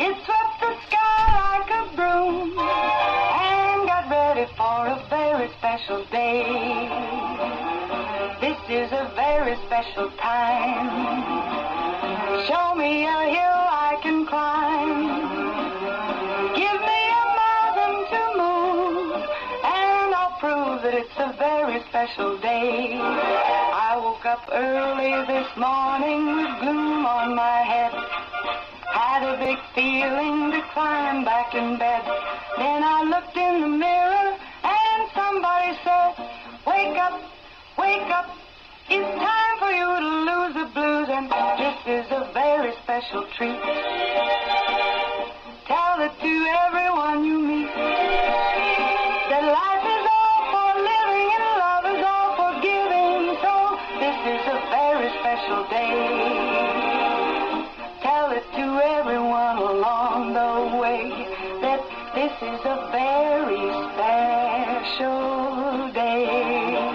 It swept the sky like a broom and got ready for a very special day. This is a very special time. Show me a hill I can climb. Give me a mountain to move, and I'll prove that it's a very special day. I woke up early this morning with gloom on my head. Had a big feeling to climb back in bed. Then I looked in the mirror and somebody said, wake up, wake up. It's time for you to lose the blues, and this is a very special treat. Tell it to everyone you meet, that life is all for living and love is all for giving. So this is a very special day. Tell it to everyone along the way that this is a very special day.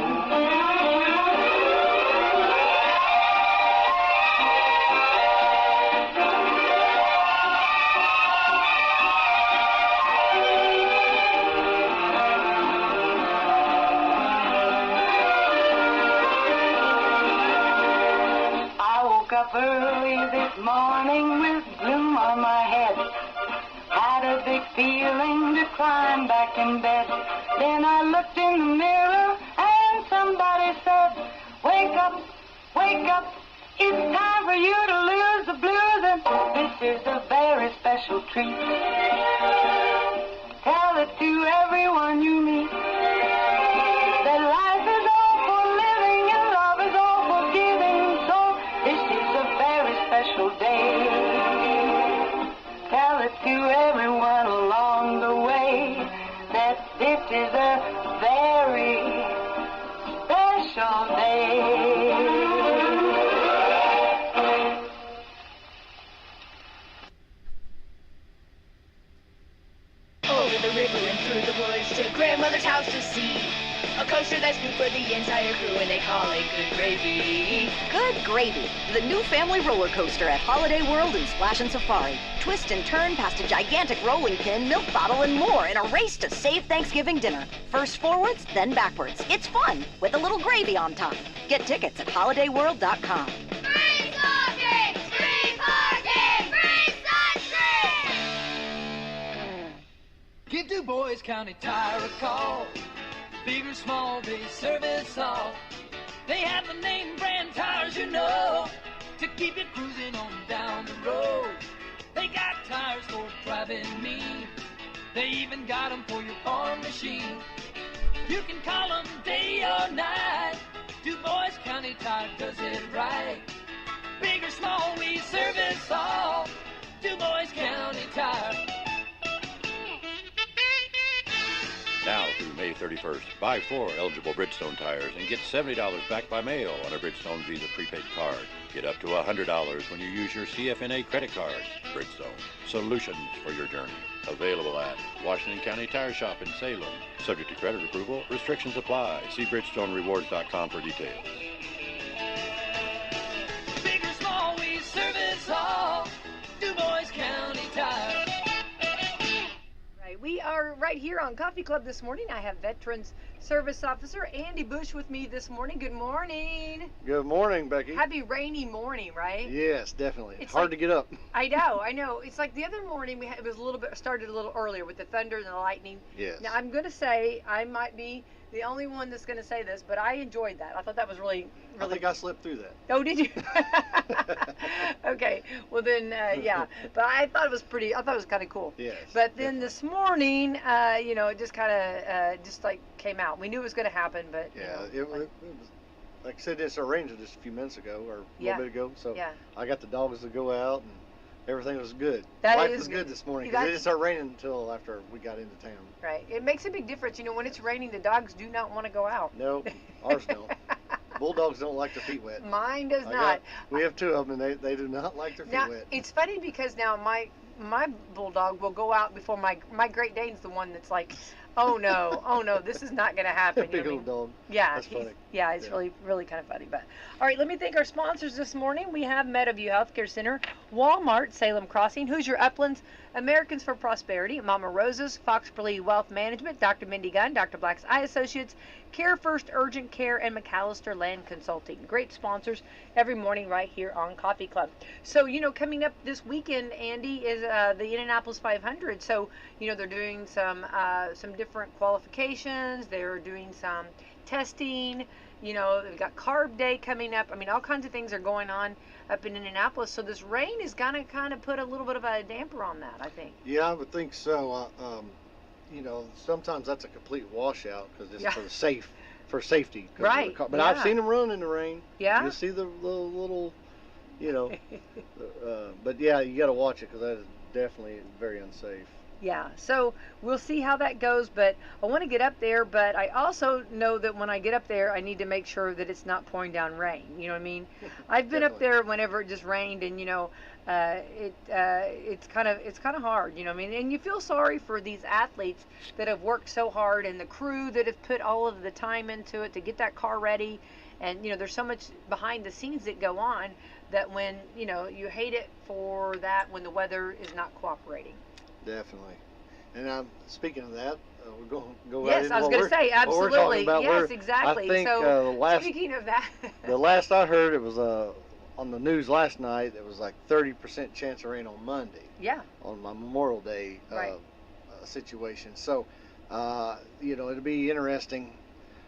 Up early this morning with gloom on my head. Had a big feeling to climb back in bed. Then I looked in the mirror and somebody said, wake up, wake up. It's time for you to lose the blues, and this is a very special treat. Tell it to everyone you meet, that life is all for living and love is all for giving. So this is a very special day. Tell it to everyone along the way that this is a very special day. Over the river and through the woods to grandmother's house to see a coaster that's new for the entire crew, and they call it Good Gravy. Good Gravy, the new family roller coaster at Holiday World and Splash and Safari. Twist and turn past a gigantic rolling pin, milk bottle, and more in a race to save Thanksgiving dinner. First forwards, then backwards. It's fun with a little gravy on top. Get tickets at holidayworld.com. Free smoking! Free parking! Free sunscreen! Give Du Bois County Tire a call. Big or small, they service all. They have the name brand tires, you know, to keep you cruising on down the road. They got tires for driving me. They even got them for your farm machine. You can call them day or night. Du Bois County Tire does it right. Big or small, we service all. Du Bois County Tire. Now through May 31st, buy 4 eligible Bridgestone tires and get $70 back by mail on a Bridgestone Visa prepaid card. Get up to $100 when you use your CFNA credit card. Bridgestone, solutions for your journey. Available at Washington County Tire Shop in Salem. Subject to credit approval, restrictions apply. See BridgestoneRewards.com for details. Big or small, we service all. Du Bois County Tire. We are right here on Coffee Club this morning. I have Veterans Service Officer Andy Bush with me this morning. Good morning. Good morning, Becky. Happy rainy morning, right? Yes, definitely. It's hard like, to get up. I know. It's like the other morning it was started a little earlier with the thunder and the lightning. Yes. Now I'm going to say I might be the only one that's going to say this, but I enjoyed that. I thought that was really. I think I slept through that. Oh, did you? Okay. Well then, yeah. But I thought it was pretty. I thought it was kind of cool. Yes. But then this morning, it just kind of just like came out. We knew it was going to happen, but yeah, it was. Like I said, it's arranged just a few minutes ago or a little bit ago. So I got the dogs to go out and everything was good. Life was good this morning because it didn't start raining until after we got into town. Right. It makes a big difference. When it's raining, the dogs do not want to go out. No, ours don't. Bulldogs don't like their feet wet. Mine does not. We have 2 of them, and they do not like their feet wet. It's funny because now my bulldog will go out before my Great Dane's the one that's like, oh no, this is not going to happen. Big old dog. Yeah, that's funny. Yeah, it's really kind of funny. But all right, let me thank our sponsors this morning. We have Meadowview Healthcare Center, Walmart, Salem Crossing, Hoosier Uplands, Americans for Prosperity, Mama Rosa's, Foxbury Wealth Management, Dr. Mindy Gunn, Dr. Black's Eye Associates, Care First Urgent Care, and McAllister Land Consulting. Great sponsors every morning right here on Coffee Club. So, coming up this weekend, Andy, is the Indianapolis 500. So, they're doing some different qualifications. They're doing some testing. We've got Carb Day coming up. I mean, all kinds of things are going on up in Indianapolis. So this rain is going to kind of put a little bit of a damper on that, I think. Yeah, I would think so. Sometimes that's a complete washout because it's for safety. Right. But I've seen them run in the rain. Yeah. You see the little, but yeah, you got to watch it because that is definitely very unsafe. Yeah, so we'll see how that goes, but I want to get up there, but I also know that when I get up there, I need to make sure that it's not pouring down rain, you know what I mean? I've been up there whenever it just rained, and it's kind of hard, you know what I mean? And you feel sorry for these athletes that have worked so hard, and the crew that have put all of the time into it to get that car ready, and there's so much behind the scenes that go on that when you hate it for that when the weather is not cooperating. Definitely. And speaking of that, we're going to go right into I was going to say, absolutely. Yes, exactly. I think, speaking of that. The last I heard, it was on the news last night, it was like 30% chance of rain on Monday. Yeah. On my Memorial Day situation. So, it'll be interesting.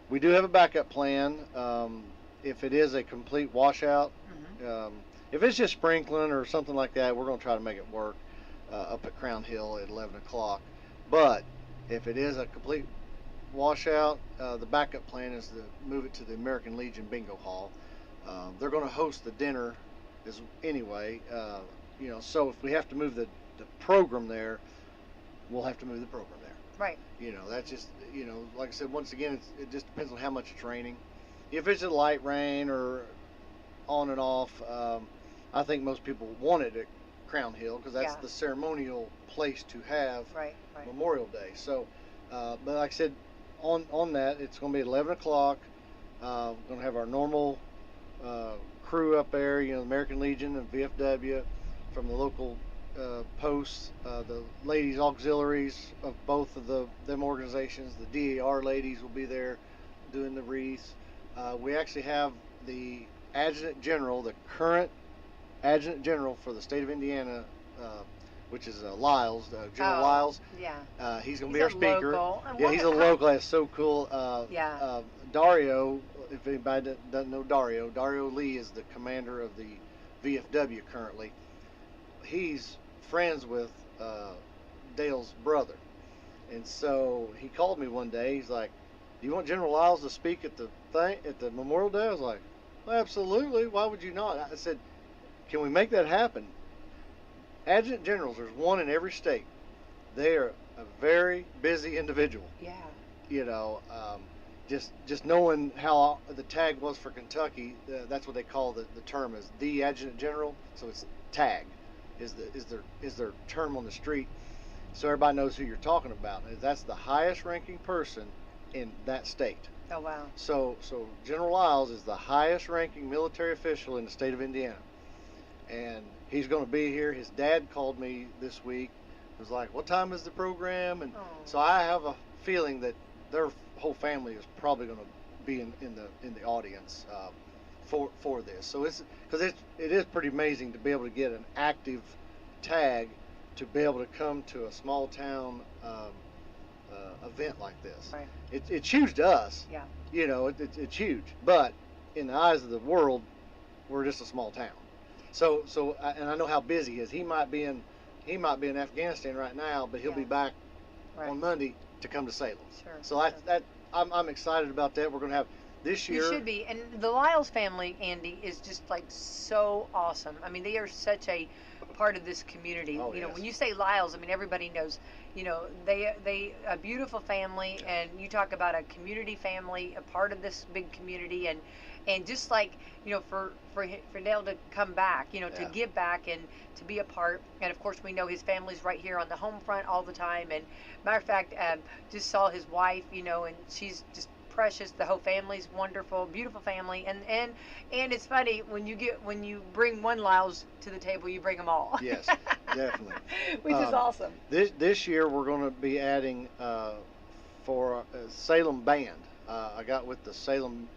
We do have a backup plan. If it is a complete washout, if it's just sprinkling or something like that, we're going to try to make it work. Up at Crown Hill at 11 o'clock. But if it is a complete washout, the backup plan is to move it to the American Legion Bingo Hall. They're going to host the dinner anyway. So if we have to move the program there, we'll have to move the program there. Right. That's just, like I said, once again, it just depends on how much it's raining. If it's a light rain or on and off, I think most people want it at Crown Hill because that's the ceremonial place to have Memorial Day. So, but like I said, on that, it's going to be at 11 o'clock. We're going to have our normal crew up there, the American Legion and VFW from the local posts, the ladies auxiliaries of both of them organizations. The DAR ladies will be there doing the wreaths. We actually have the Adjutant General, the current Adjutant General for the state of Indiana, which is Lyles, General Lyles. Yeah. He's going to be our speaker. Local. Yeah, he's a local. That's so cool. Dario, if anybody doesn't know Dario Lee is the commander of the VFW currently. He's friends with Dale's brother. And so he called me one day. He's like, "Do you want General Lyles to speak at the Memorial Day?" I was like, "Well, absolutely. Why would you not?" I said, "Can we make that happen?" Adjutant generals, there's one in every state. They are a very busy individual. Yeah. Just knowing how the tag was for Kentucky, that's what they call the term is the Adjutant General. So it's tag, is their term on the street, so everybody knows who you're talking about. And that's the highest ranking person in that state. Oh wow. So General Lyles is the highest ranking military official in the state of Indiana. And he's going to be here. His dad called me this week. He was like, "What time is the program?" And so I have a feeling that their whole family is probably going to be in the audience for this. So it is pretty amazing to be able to get an active tag to be able to come to a small town event like this. Right. It's huge to us. Yeah. It's huge, but in the eyes of the world, we're just a small town. So and I know how busy he is. He might be in Afghanistan right now, but he'll be back on Monday to come to Salem. Sure. So I'm excited about that. We're going to have this year. You should be. And the Lyles family, Andy, is just like so awesome. I mean, they are such a part of this community. Oh, when you say Lyles, I mean everybody knows. They a beautiful family, and you talk about a community family, a part of this big community, and just like for Dale to come back, to give back and to be a part. And of course we know his family's right here on the home front all the time. And matter of fact, just saw his wife, and she's just precious. The whole family's wonderful, beautiful family, and it's funny when you bring one Lyles to the table, you bring them all. Yes, definitely. Which is awesome. This year we're going to be adding for Salem band. I got with the Salem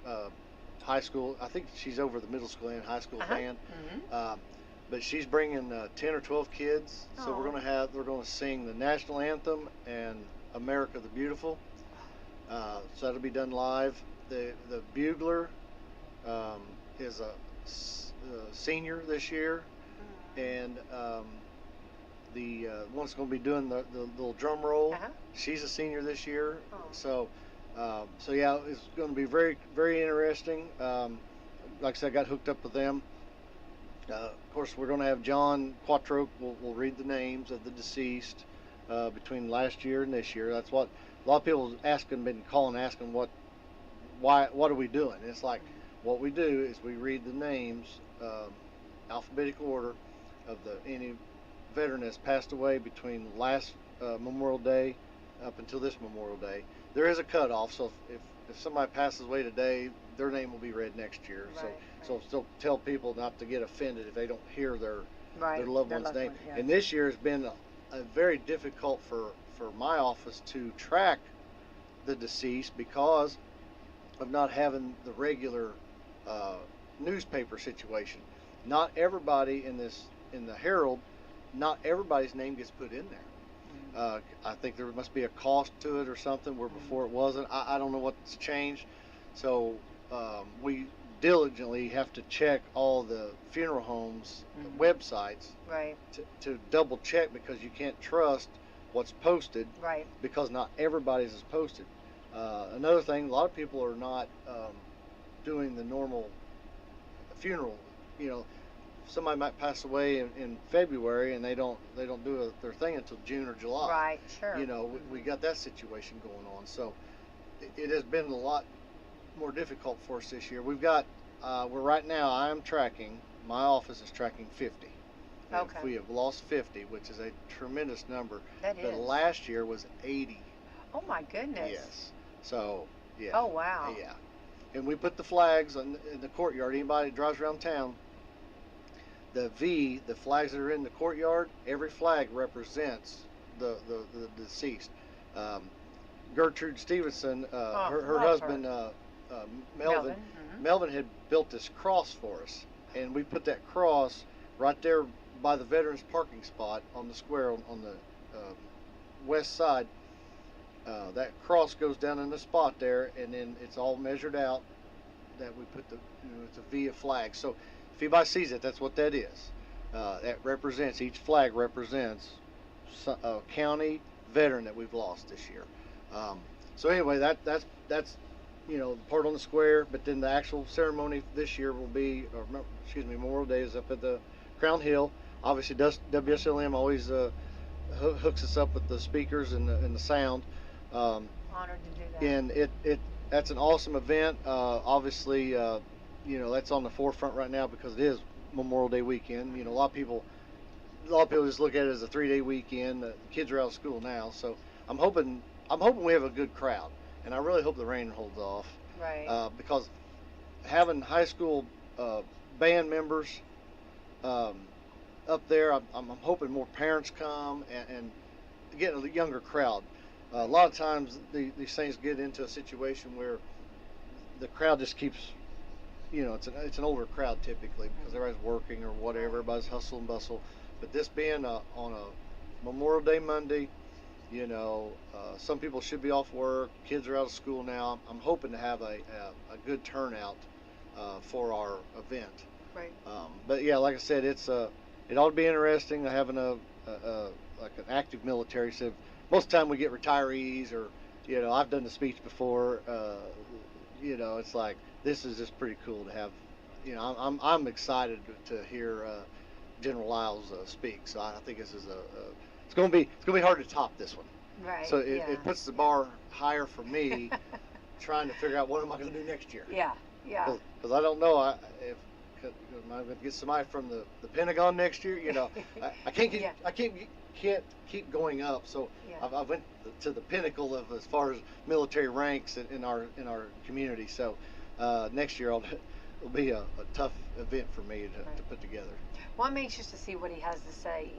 high school. I think she's over the middle school and high school band. Mm-hmm. But she's bringing 10 or 12 kids, so we're going to sing the national anthem and America the Beautiful. So that'll be done live. The bugler is a senior this year, and the one's going to be doing the little drum roll. She's a senior this year. So yeah, it's going to be very, very interesting. Like I said, I got hooked up with them. Of course, we're going to have John Quattro. We'll read the names of the deceased between last year and this year. That's what a lot of people been calling, asking what are we doing? And it's like, what we do is we read the names, alphabetical order of any veteran that's passed away between last Memorial Day up until this Memorial Day. There is a cutoff, so if somebody passes away today, their name will be read next year. So still tell people not to get offended if they don't hear their loved one's name. Yeah. And this year has been a very difficult for my office to track the deceased because of not having the regular newspaper situation. Not everybody in the Herald, not everybody's name gets put in there. I think there must be a cost to it or something where before it wasn't. I don't know what's changed. So we diligently have to check all the funeral homes websites to double check, because you can't trust what's posted because not everybody's is posted. Another thing, a lot of people are not doing the normal funeral. Somebody might pass away in February and they don't do their thing until June or July. Right, sure. We got that situation going on. So it has been a lot more difficult for us this year. We've got we're right now, my office is tracking 50. Okay. We have lost 50, which is a tremendous number. That is. But last year was 80. Oh my goodness. Yes. So yeah. Oh wow. Yeah. And we put the flags in the courtyard. Anybody that drives around town, the flags that are in the courtyard, every flag represents the deceased. Gertrude Stevenson, her husband, Melvin. Melvin had built this cross for us, and we put that cross right there by the veterans parking spot on the square on the west side. That cross goes down in the spot there, and then it's all measured out that we put it's a V of flag. So if anybody sees it, that's what that is. That represents, each flag represents a county veteran that we've lost this year. So anyway, that's the part on the square, but then the actual ceremony this year will be, Memorial Day is up at the Crown Hill. Obviously, WSLM always hooks us up with the speakers and the sound. Honored to do that. And that's an awesome event. Obviously, that's on the forefront right now because it is Memorial Day weekend. A lot of people just look at it as a 3-day weekend. The kids are out of school now, so I'm hoping we have a good crowd, and I really hope the rain holds off. Right. Because having high school band members up there, I'm hoping more parents come and get a younger crowd. A lot of times these things get into a situation where the crowd just keeps, it's an older crowd typically because everybody's working or whatever, everybody's hustle and bustle. But this being on a Memorial Day Monday, some people should be off work, kids are out of school now. I'm hoping to have a good turnout for our event. Right. But yeah, like I said, it ought to be interesting having like an active military. So most of the time we get retirees or, I've done the speech before. It's like, this is just pretty cool to have. I'm excited to hear General Lyles speak. So I think this is it's going to be hard to top this one. Right. So it puts the bar higher for me, trying to figure out what am I going to do next year. Yeah. Yeah. Because I don't know if am I going to get somebody from the Pentagon next year. I can't can't keep going up. So I went to the pinnacle of as far as military ranks in our community. So next year it'll be a tough event for me to put together. Well, I'm anxious to see what he has to say,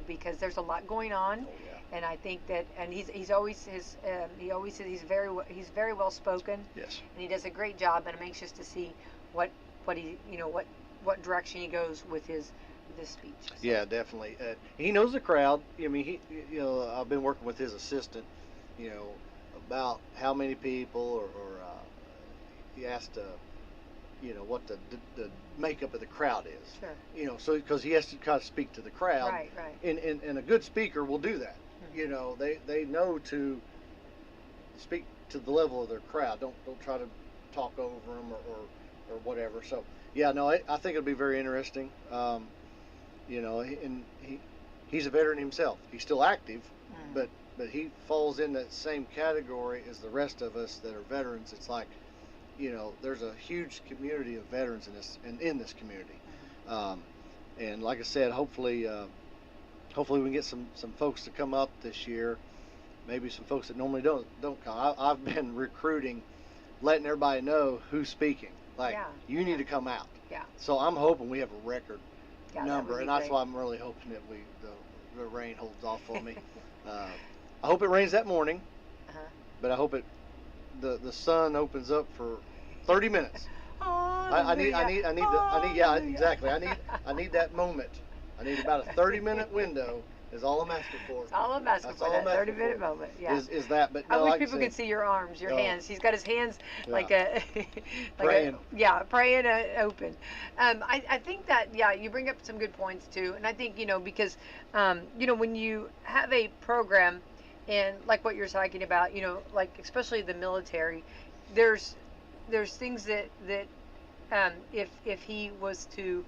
because there's a lot going on, and I think that, and he always says he's very well spoken. Yes. And he does a great job, and I'm anxious to see what he what direction he goes with this speech. So. Yeah, definitely. He knows the crowd. I mean, I've been working with his assistant, about how many people, or he asked, what the makeup of the crowd is. Sure. So because he has to kind of speak to the crowd. Right. And a good speaker will do that. Mm-hmm. They know to speak to the level of their crowd. Don't try to talk over them or whatever. So yeah, no, I think it'll be very interesting. And he's a veteran himself. He's still active, but he falls in that same category as the rest of us that are veterans. It's like, there's a huge community of veterans in this community. And like I said, hopefully we can get some folks to come up this year. Maybe some folks that normally don't come. I've been recruiting, letting everybody know who's speaking. Like, you need to come out. Yeah. So I'm hoping we have a record number, and that's great. why I'm really hoping that the rain holds off on me. I hope it rains that morning, but I hope the sun opens up for 30 minutes. I need exactly. I need that moment. I need about a 30-minute window. Is all I'm asking for. That's all I'm asking for. That 30-minute moment. Yeah. Is that? But no, I wish like people could see your arms, your hands. He's got his hands like praying. Praying open. I think that you bring up some good points too, and I think because when you have a program, and like what you're talking about, like especially the military, there's things that if he was to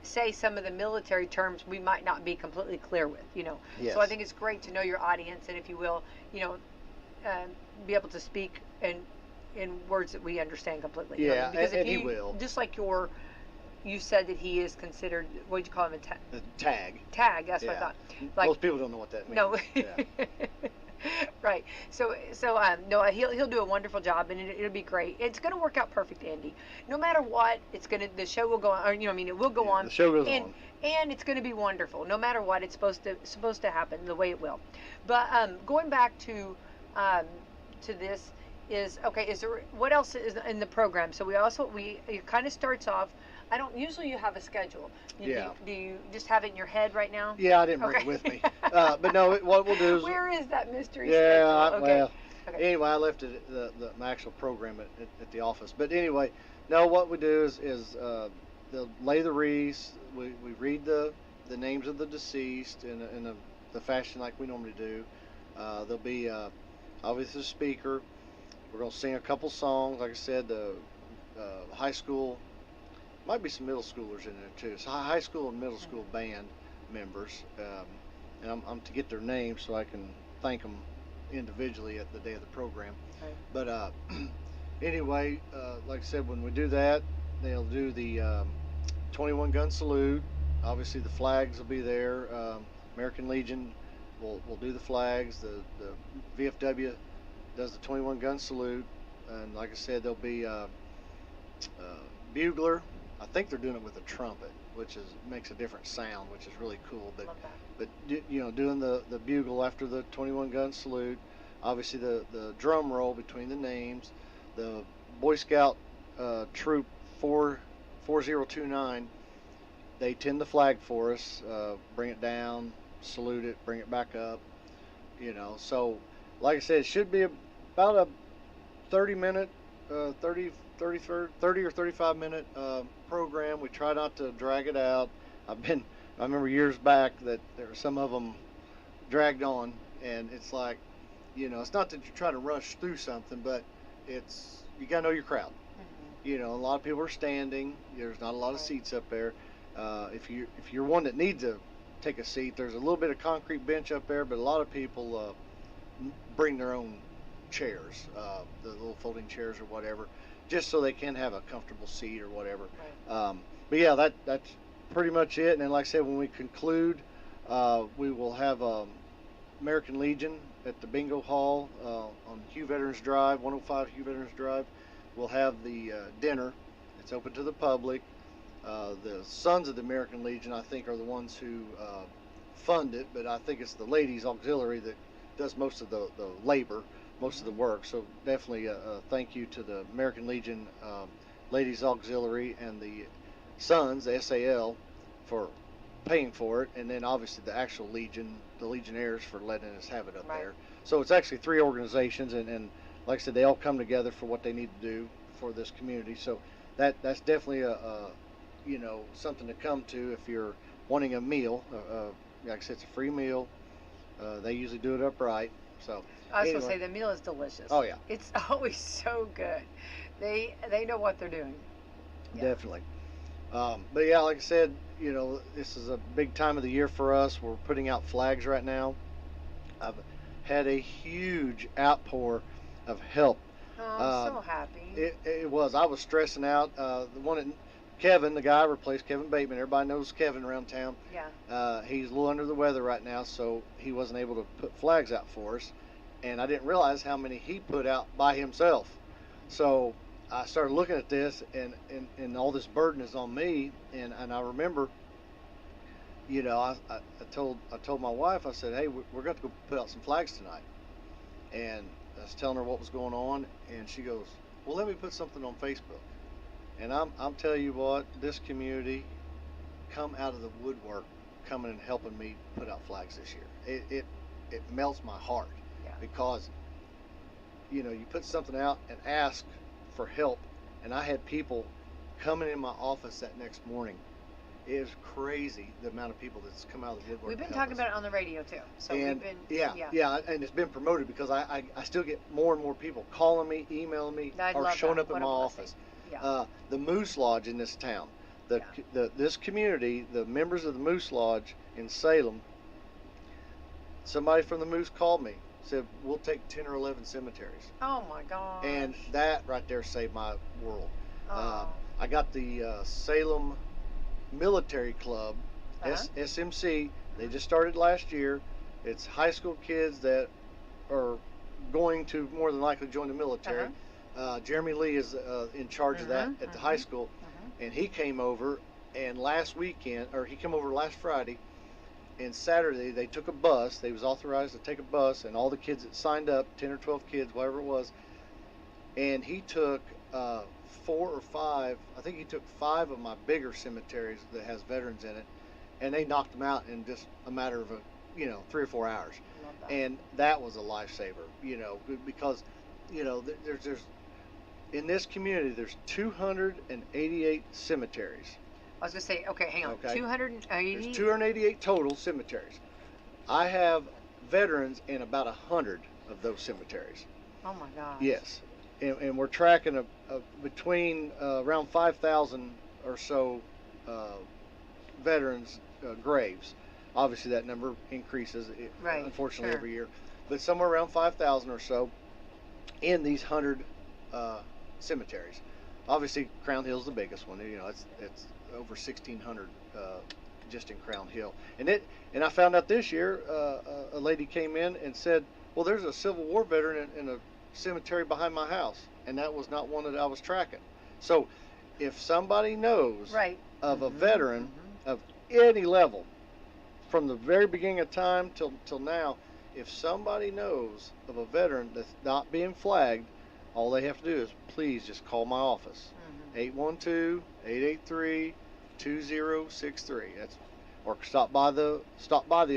say some of the military terms we might not be completely clear with, Yes. So I think it's great to know your audience, and if you will, be able to speak in words that we understand completely. Yeah, because and he will. Just like you said that he is considered, what did you call him, a tag. Tag, that's what I thought. Like, most people don't know what that means. No. Right. So no, he'll do a wonderful job, and it'll be great. It's going to work out perfect, Andy. No matter what, the show will go on. Or, it will go on. The show goes on. And it's going to be wonderful. No matter what, it's supposed to happen the way it will. But going back to this is okay. Is there what else is in the program? So it kind of starts off. I don't usually you have a schedule. Do you just have it in your head right now? Yeah, I didn't bring it with me. But no, what we'll do is. Where is that mystery schedule? Well, anyway, I left it my actual program at the office. But anyway, no, what we do is they'll lay the wreaths. We read the names of the deceased in the fashion like we normally do. There'll be obviously a speaker. We're gonna sing a couple songs. Like I said, the high school. Might be some middle schoolers in there too. It's high school and middle school band members, and I'm to get their names so I can thank them individually at the day of the program. Right. But anyway, like I said, when we do that, they'll do the 21 gun salute. Obviously, the flags will be there. American Legion will do the flags. The VFW does the 21 gun salute, and like I said, there'll be bugler. I think they're doing it with a trumpet, which makes a different sound, which is really cool. But doing the bugle after the 21 gun salute, obviously the drum roll between the names, the Boy Scout troop 4029, they tend the flag for us, bring it down, salute it, bring it back up. So like I said, it should be about a 30-minute, 30 or 35-minute program. We try not to drag it out. I remember years back that there were some of them dragged on, and it's like, it's not that you're trying to rush through something, but it's, you gotta know your crowd. Mm-hmm. A lot of people are standing. There's not a lot of seats up there. If you're one that needs to take a seat, there's a little bit of concrete bench up there, but a lot of people bring their own chairs, the little folding chairs or whatever, just so they can have a comfortable seat or whatever. Right. But yeah, that's pretty much it. And then, like I said, when we conclude, We will have American Legion at the Bingo Hall on Hugh Veterans Drive, 105 Hugh Veterans Drive. We'll have the dinner. It's open to the public. The Sons of the American Legion, I think, are the ones who fund it, but I think it's the Ladies Auxiliary that does most of the labor, most of the work. So definitely thank you to the American Legion Ladies Auxiliary and the Sons, the SAL, for paying for it, and then obviously the actual Legion, the Legionnaires, for letting us have it up there. So it's actually 3 organizations, and like I said, they all come together for what they need to do for this community. So that's definitely a you know, something to come to if you're wanting a meal. Like I said, it's a free meal. They usually do it upright. So I was gonna say the meal is delicious. Oh yeah, it's always so good. They know what they're doing. Definitely. But yeah, like I said, you know, this is a big time of the year for us. We're putting out flags right now. I've had a huge outpour of help. Oh, I'm so happy. It was. I was stressing out. The one at Kevin, the guy I replaced, Kevin Bateman. Everybody knows Kevin around town. Yeah. He's a little under the weather right now, so he wasn't able to put flags out for us. And I didn't realize how many he put out by himself. So I started looking at this, and all this burden is on me. And I remember, you know, I told my wife, I said, hey, we're going to go put out some flags tonight. And I was telling her what was going on, and she goes, well, let me put something on Facebook. And I'm telling you what, this community come out of the woodwork, coming and helping me put out flags this year. It melts my heart, because, you know, you put something out and ask for help, and I had people coming in my office that next morning. It is crazy the amount of people that's come out of the woodwork. We've been talking about it on the radio too. So and we've been and it's been promoted, because I still get more and more people calling me, emailing me, or showing up at my office. The Moose Lodge in this town, this community, the members of the Moose Lodge in Salem, somebody from the Moose called me, said, we'll take 10 or 11 cemeteries. Oh my gosh. And that right there saved my world. I got the Salem Military Club, SMC. They just started last year. It's high school kids that are going to more than likely join the military. Jeremy Lee is in charge of that at the high school, and he came over, and he came over last Friday, and Saturday they took a bus. They was authorized to take a bus, and all the kids that signed up, 10 or 12 kids, whatever it was, and he took 4 or 5, I think he took 5 of my bigger cemeteries that has veterans in it, and they knocked them out in just a matter of 3 or 4 hours. And that was a lifesaver, you know, because, you know, there's in this community, there's 288 cemeteries. I was going to say, okay, hang on. Okay. 280? There's 288 total cemeteries. I have veterans in about 100 of those cemeteries. Oh my gosh. Yes. And we're tracking between around 5,000 or so veterans' graves. Obviously, that number increases, unfortunately, every year. But somewhere around 5,000 or so in these 100 cemeteries. Obviously, Crown Hill's the biggest one. You know, it's over 1,600 just in Crown Hill. And I found out this year, a lady came in and said, well, there's a Civil War veteran in a cemetery behind my house, and that was not one that I was tracking. So if somebody knows of a veteran of any level, from the very beginning of time till now, if somebody knows of a veteran that's not being flagged, all they have to do is please just call my office, 812-883-2063. Or stop by the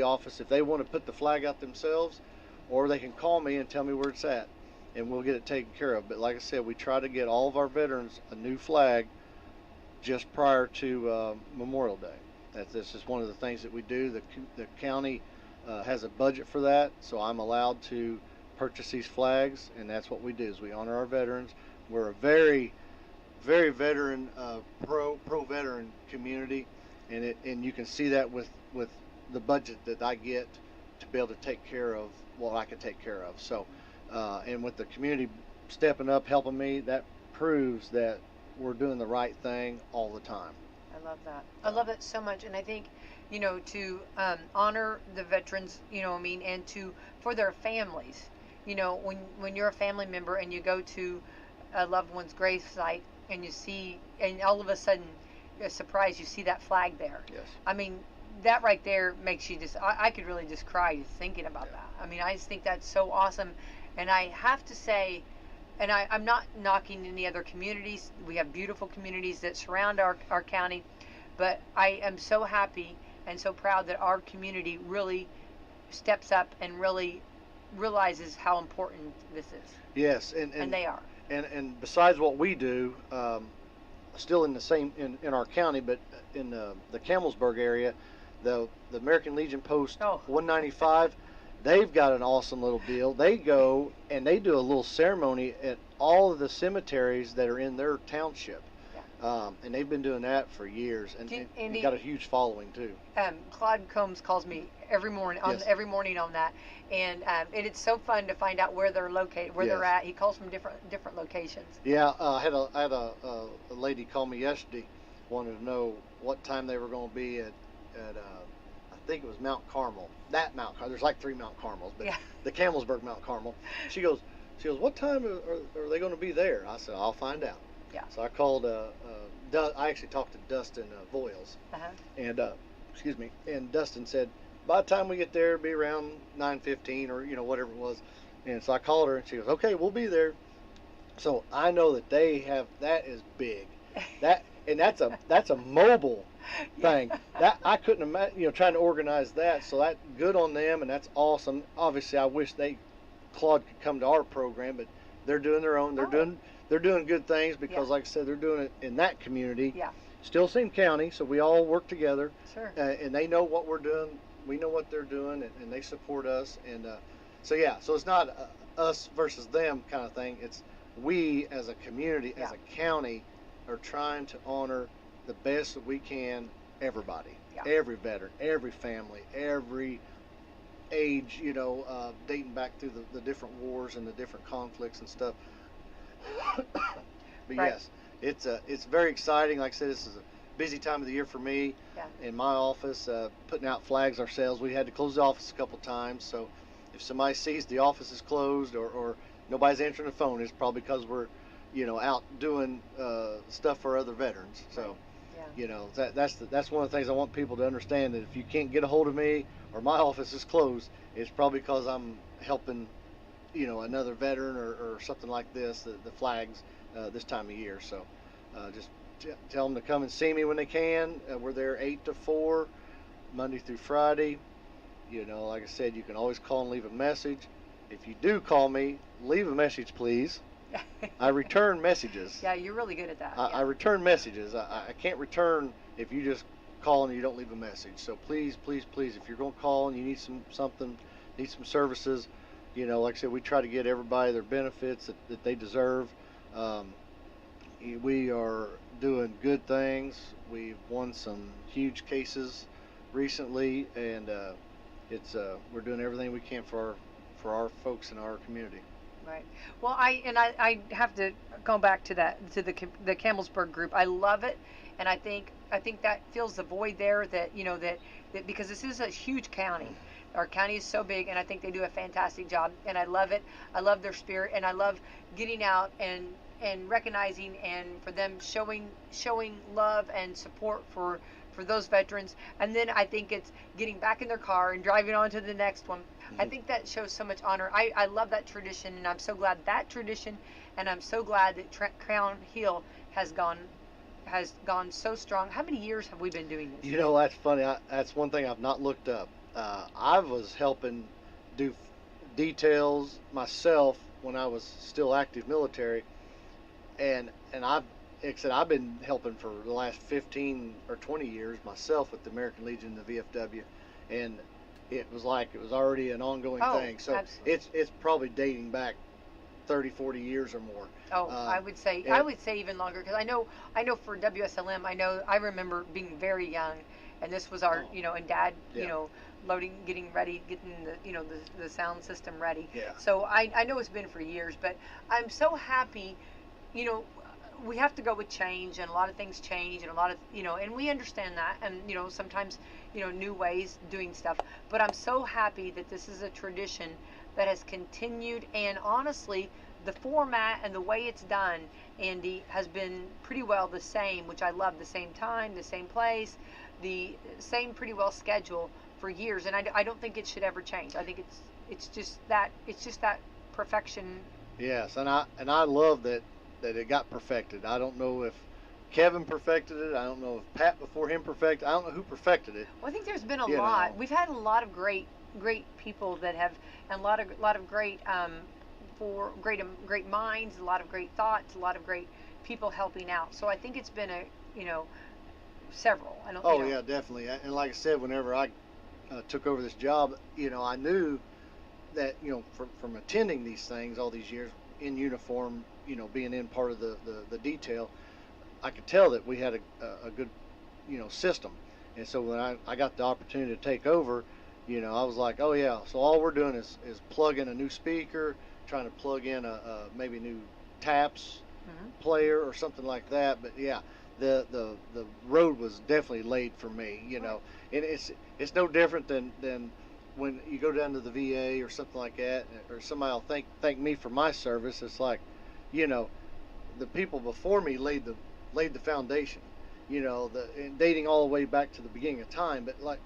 office if they want to put the flag out themselves, or they can call me and tell me where it's at, and we'll get it taken care of. But like I said, we try to get all of our veterans a new flag just prior to Memorial Day. That's just one of the things that we do. The county has a budget for that, so I'm allowed to purchase these flags, and that's what we do, is we honor our veterans. We're a very, very veteran, pro-veteran community, and you can see that with the budget that I get to be able to take care of what I can take care of. So, and with the community stepping up, helping me, that proves that we're doing the right thing all the time. I love that. I love it so much, and I think you know, to honor the veterans, you know what I mean, and for their families. You know, when you're a family member and you go to a loved one's grave site and you see, and all of a sudden, a surprise, you see that flag there. Yes. I mean, that right there makes you just, I could really just cry just thinking about that. I mean, I just think that's so awesome. And I have to say, and I'm not knocking any other communities. We have beautiful communities that surround our county. But I am so happy and so proud that our community really steps up and really realizes how important this is. Yes, and they are. And besides what we do, still in the same in our county, but in the Campbellsburg area, the American Legion Post 195, they've got an awesome little deal. They go and they do a little ceremony at all of the cemeteries that are in their township. And they've been doing that for years, and Andy, got a huge following too. Claude Combs calls me every morning on that, and it's so fun to find out where they're located, where they're at. He calls from different locations. Yeah, I had a lady call me yesterday, wanted to know what time they were going to be at I think it was Mount Carmel. That Mount Carmel. There's like 3 Mount Carmels, but the Campbellsburg Mount Carmel. She goes, what time are they going to be there? I said, I'll find out. Yeah. So I called. I actually talked to Dustin Voiles, and excuse me. And Dustin said, by the time we get there, it'll be around 9:15 or whatever it was. And so I called her, and she goes, okay, we'll be there. So I know that they have, that is big. That's a mobile thing. That I couldn't imagine, trying to organize that. So that good on them, and that's awesome. Obviously, I wish Claude could come to our program, but they're doing their own. They're doing good things because, like I said, they're doing it in that community. Yeah. Still same county, so we all work together. Sure. And they know what we're doing. We know what they're doing, and they support us. And so it's not us versus them kind of thing. It's we as a community, as a county, are trying to honor the best that we can everybody, every veteran, every family, every age, dating back through the different wars and the different conflicts and stuff. But yes, it's very exciting. Like I said, this is a busy time of the year for me in my office, putting out flags ourselves. We had to close the office a couple times, so if somebody sees the office is closed or nobody's answering the phone, it's probably because we're out doing stuff for other veterans. So that's one of the things I want people to understand, that if you can't get a hold of me or my office is closed, it's probably because I'm helping another veteran or something like this, the flags this time of year. So just tell them to come and see me when they can. We're there 8 to 4 Monday through Friday. Like I said, you can always call and leave a message. If you do call me, leave a message, please. I return messages. Yeah, you're really good at that. I return messages. I can't return if you just call and you don't leave a message. So please, please, please, if you're going to call and you need some services, like I said, we try to get everybody their benefits that they deserve. We are doing good things. We've won some huge cases recently, and we're doing everything we can for our folks in our community. Right. Well, I have to go back to the Campbellsburg group. I love it, and I think that fills the void there. That that because this is a huge county. Our county is so big, and I think they do a fantastic job, and I love it. I love their spirit, and I love getting out and recognizing, and for them showing love and support for those veterans. And then I think it's getting back in their car and driving on to the next one. I think that shows so much honor. I love that tradition, and I'm so glad that tradition, and I'm so glad that Crown Hill has gone so strong. How many years have we been doing this? That's funny. That's one thing I've not looked up. I was helping do details myself when I was still active military, and I've been helping for the last 15 or 20 years myself with the American Legion and the VFW, and it was already an ongoing thing. So absolutely. It's probably dating back 30, 40 years or more. I would say even longer, because I know for WSLM, I remember being very young, and this was our and Dad loading, getting ready, getting the sound system ready. Yeah. So I know it's been for years, but I'm so happy. we have to go with change, and a lot of things change, and a lot of, and we understand that, and sometimes, new ways doing stuff. But I'm so happy that this is a tradition that has continued, and honestly, the format and the way it's done, Andy, has been pretty well the same, which I love. The same time, the same place, the same pretty well schedule for years, and I don't think it should ever change. I think it's just that perfection. Yes, and I love that it got perfected. I don't know if Kevin perfected it. I don't know if Pat before him perfected. I don't know who perfected it. Well, I think there's been a lot. We've had a lot of great people that have, and a lot of great great minds, a lot of great thoughts, a lot of great people helping out. So I think it's been several. Yeah, definitely. And like I said, whenever I took over this job, I knew that from attending these things all these years in uniform, being in part of the detail, I could tell that we had a good system. And so when I got the opportunity to take over, I was like, oh yeah, so all we're doing is plug in a new speaker, trying to plug in a maybe new taps player or something like that. But yeah, the road was definitely laid for me, and it's no different than when you go down to the VA or something like that, or somebody will thank me for my service. It's like, the people before me laid the foundation, and dating all the way back to the beginning of time. But like,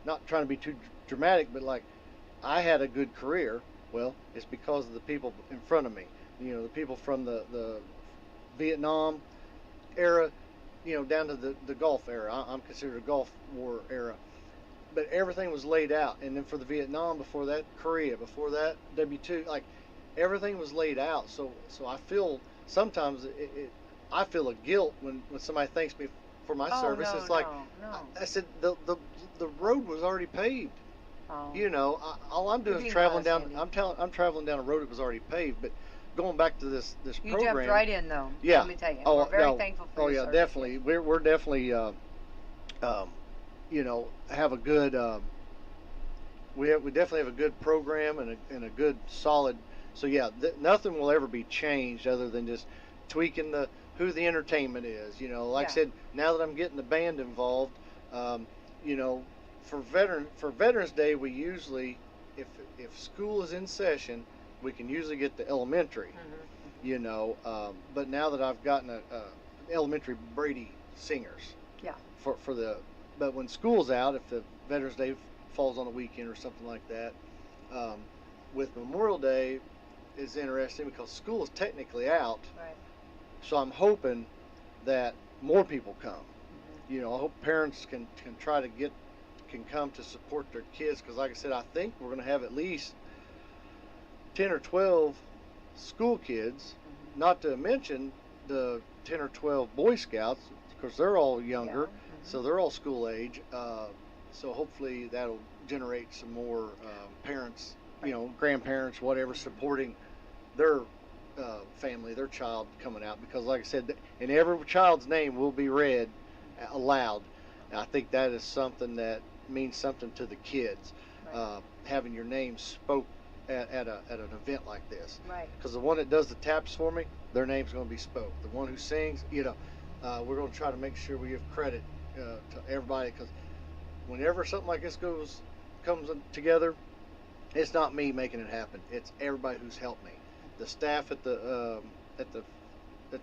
not trying to be too dramatic, but like, I had a good career. Well, it's because of the people in front of me. The people from the Vietnam era, down to the Gulf era. I'm considered a Gulf War era. But everything was laid out. And then for the Vietnam, before that, Korea, before that, W2, like, everything was laid out. So I feel sometimes I feel a guilt when somebody thanks me for my service. No, it's like, no. I said, the road was already paved. Oh. All I'm doing is traveling down. I'm traveling down a road that was already paved. But going back to this you program, jumped right in though. Yeah. Let me tell you, we're very thankful for your service. Definitely. We're definitely have a good. We definitely have a good program and a good solid. So yeah, nothing will ever be changed other than just tweaking who the entertainment is. Like I said, now that I'm getting the band involved, for Veterans Day, we usually, if school is in session, we can usually get the elementary. But now that I've gotten a elementary Brady singers. Yeah. But when school's out, if the Veterans Day falls on a weekend or something like that, with Memorial Day is interesting because school is technically out. Right. So I'm hoping that more people come. I hope parents can try to can come to support their kids, because like I said, I think we're going to have at least 10 or 12 school kids, not to mention the 10 or 12 Boy Scouts, because they're all younger, so they're all school age. So hopefully that'll generate some more parents, grandparents, whatever, supporting their family, their child coming out, because like I said, and every child's name will be read aloud. And I think that is something that means something to the kids, having your name spoke at an event like this. Right. Because the one that does the taps for me, their name's going to be spoke. The one who sings, we're going to try to make sure we give credit to everybody, because whenever something like this comes together, it's not me making it happen. It's everybody who's helped me. The staff at the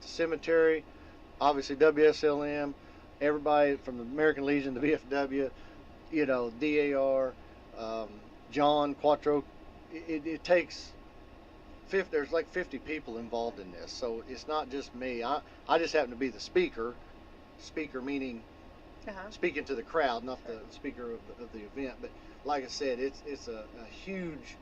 cemetery, obviously WSLM, everybody from the American Legion, the VFW, DAR, John Quattro. It takes 50. There's like 50 people involved in this, so it's not just me. I just happen to be the speaker. Speaker meaning speaking to the crowd, not the speaker of the event. But like I said, it's a huge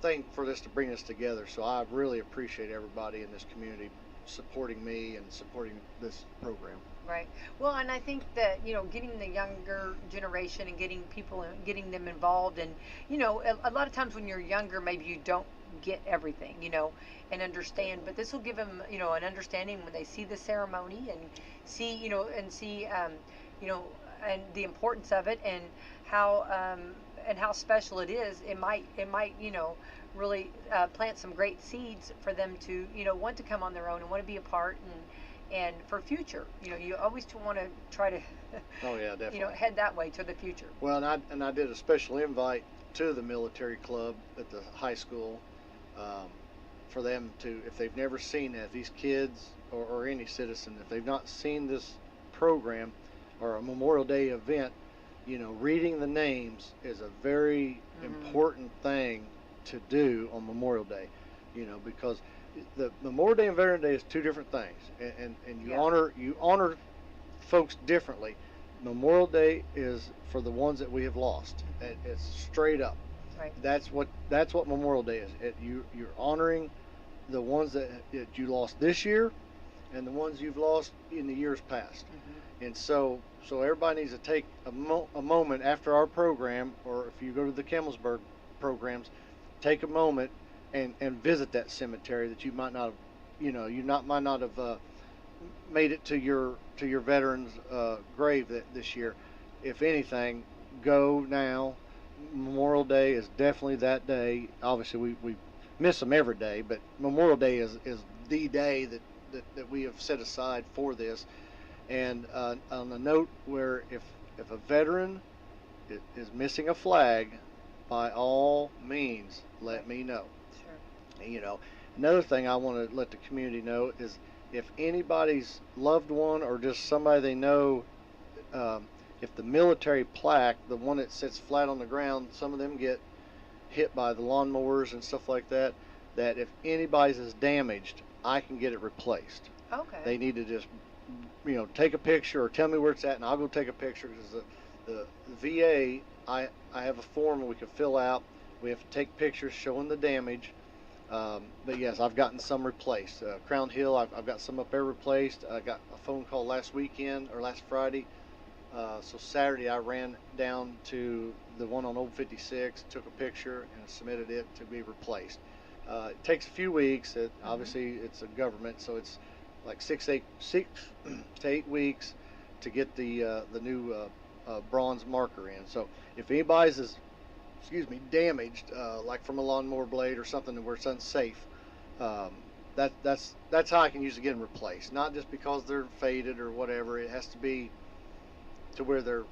thing for this to bring us together. So I really appreciate everybody in this community supporting me and supporting this program. Right. Well, and I think that, getting the younger generation and getting them involved, and, a lot of times when you're younger, maybe you don't get everything, and understand, but this will give them, an understanding when they see the ceremony and see, and the importance of it, and how, and how special it is, it might really plant some great seeds for them to want to come on their own and want to be a part and for future. You always want to try to oh yeah, definitely, head that way to the future. Well, and I did a special invite to the military club at the high school for them to, if they've never seen that, these kids or any citizen, if they've not seen this program or a Memorial Day event, reading the names is a very important thing to do on Memorial Day, because the Memorial Day and Veteran Day is two different things, and you honor folks differently. Memorial Day is for the ones that we have lost. It's straight up. Right. That's what Memorial Day is. You're honoring the ones that you lost this year, and the ones you've lost in the years past. And so everybody needs to take a moment after our program, or if you go to the Campbellsburg programs, take a moment and visit that cemetery that you might not have, might not have made it to your veterans' grave this year. If anything, go now. Memorial Day is definitely that day. Obviously, we miss them every day, but Memorial Day is the day that we have set aside for this. And on the note where if a veteran is missing a flag, by all means, let me know. Sure. Another thing I want to let the community know is if anybody's loved one or just somebody they know, if the military plaque, the one that sits flat on the ground, some of them get hit by the lawnmowers and stuff like that, that if anybody's is damaged, I can get it replaced. Okay. They need to just take a picture or tell me where it's at, and I'll go take a picture, because the VA, I have a form we can fill out. We have to take pictures showing the damage. But yes, I've gotten some replaced. Crown Hill, I've got some up there replaced. I got a phone call last Friday. So Saturday I ran down to the one on Old 56, took a picture, and submitted it to be replaced. It takes a few weeks. Obviously, it's a government, so it's like 6 to 8 weeks to get the new bronze marker in. So if anybody's is damaged, like from a lawnmower blade or something where it's unsafe, that's how I can usually get them replaced. Not just because they're faded or whatever. It has to be to where they're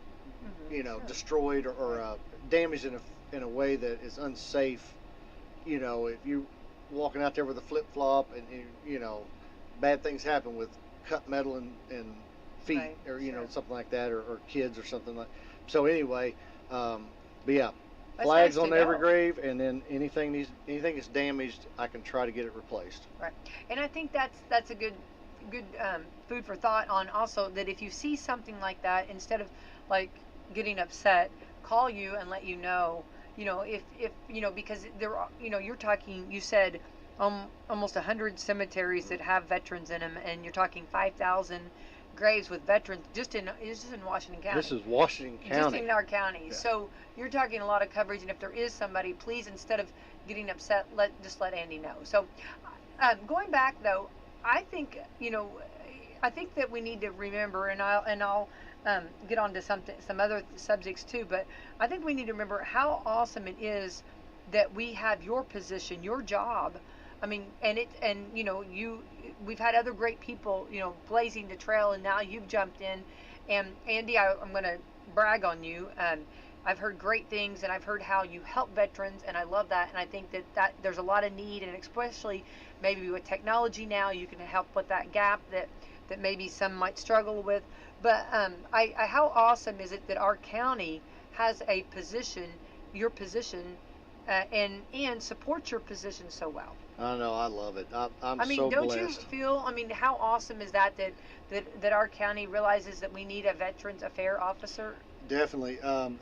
destroyed or damaged in a way that is unsafe. If you're walking out there with a flip-flop and bad things happen with cut metal and feet, right, or something like that, or kids or something like. So anyway, but yeah, flags on every grave, and then anything that's damaged, I can try to get it replaced. Right, and I think that's a good food for thought on also that if you see something like that, instead of like getting upset, call you and let you know. If because there are, you're talking. You said almost 100 cemeteries that have veterans in them, and you're talking 5,000 graves with veterans just in Washington County. This is Washington County. Just in our county. Yeah. So you're talking a lot of coverage, and if there is somebody, please, instead of getting upset, let Andy know. So going back though, I think that we need to remember, and I'll get on to some other subjects too, but I think we need to remember how awesome it is that we have your position, your job. I mean, we've had other great people, blazing the trail, and now you've jumped in. And Andy, I'm going to brag on you. I've heard great things, and I've heard how you help veterans, and I love that. And I think that there's a lot of need, and especially maybe with technology now, you can help with that gap that maybe some might struggle with. But how awesome is it that our county has a position, your position, and supports your position so well? I know, I love it. I'm so blessed. Don't you feel? How awesome is that our county realizes that we need a Veterans Affairs officer? Definitely.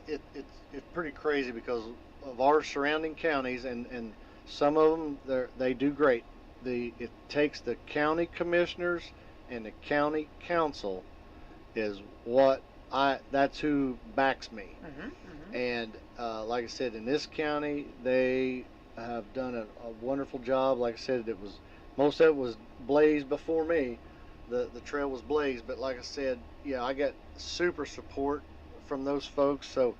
It's pretty crazy because of our surrounding counties, and some of them they do great. It takes the county commissioners and the county council is that's who backs me. And like I said, in this county, they have done a wonderful job. Like I said, most of it was blazed before me. The trail was blazed, but like I said, yeah, I got super support from those folks. So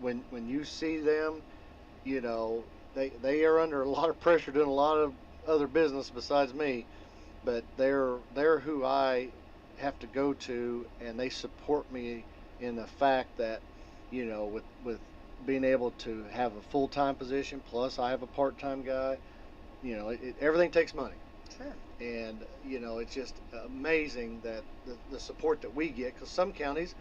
when you see them, you know, they are under a lot of pressure doing a lot of other business besides me, but they're who I have to go to, and they support me in the fact that, you know, with being able to have a full-time position, plus I have a part-time guy, you know, everything takes money. Sure. And, you know, it's just amazing that the support that we get, because some counties,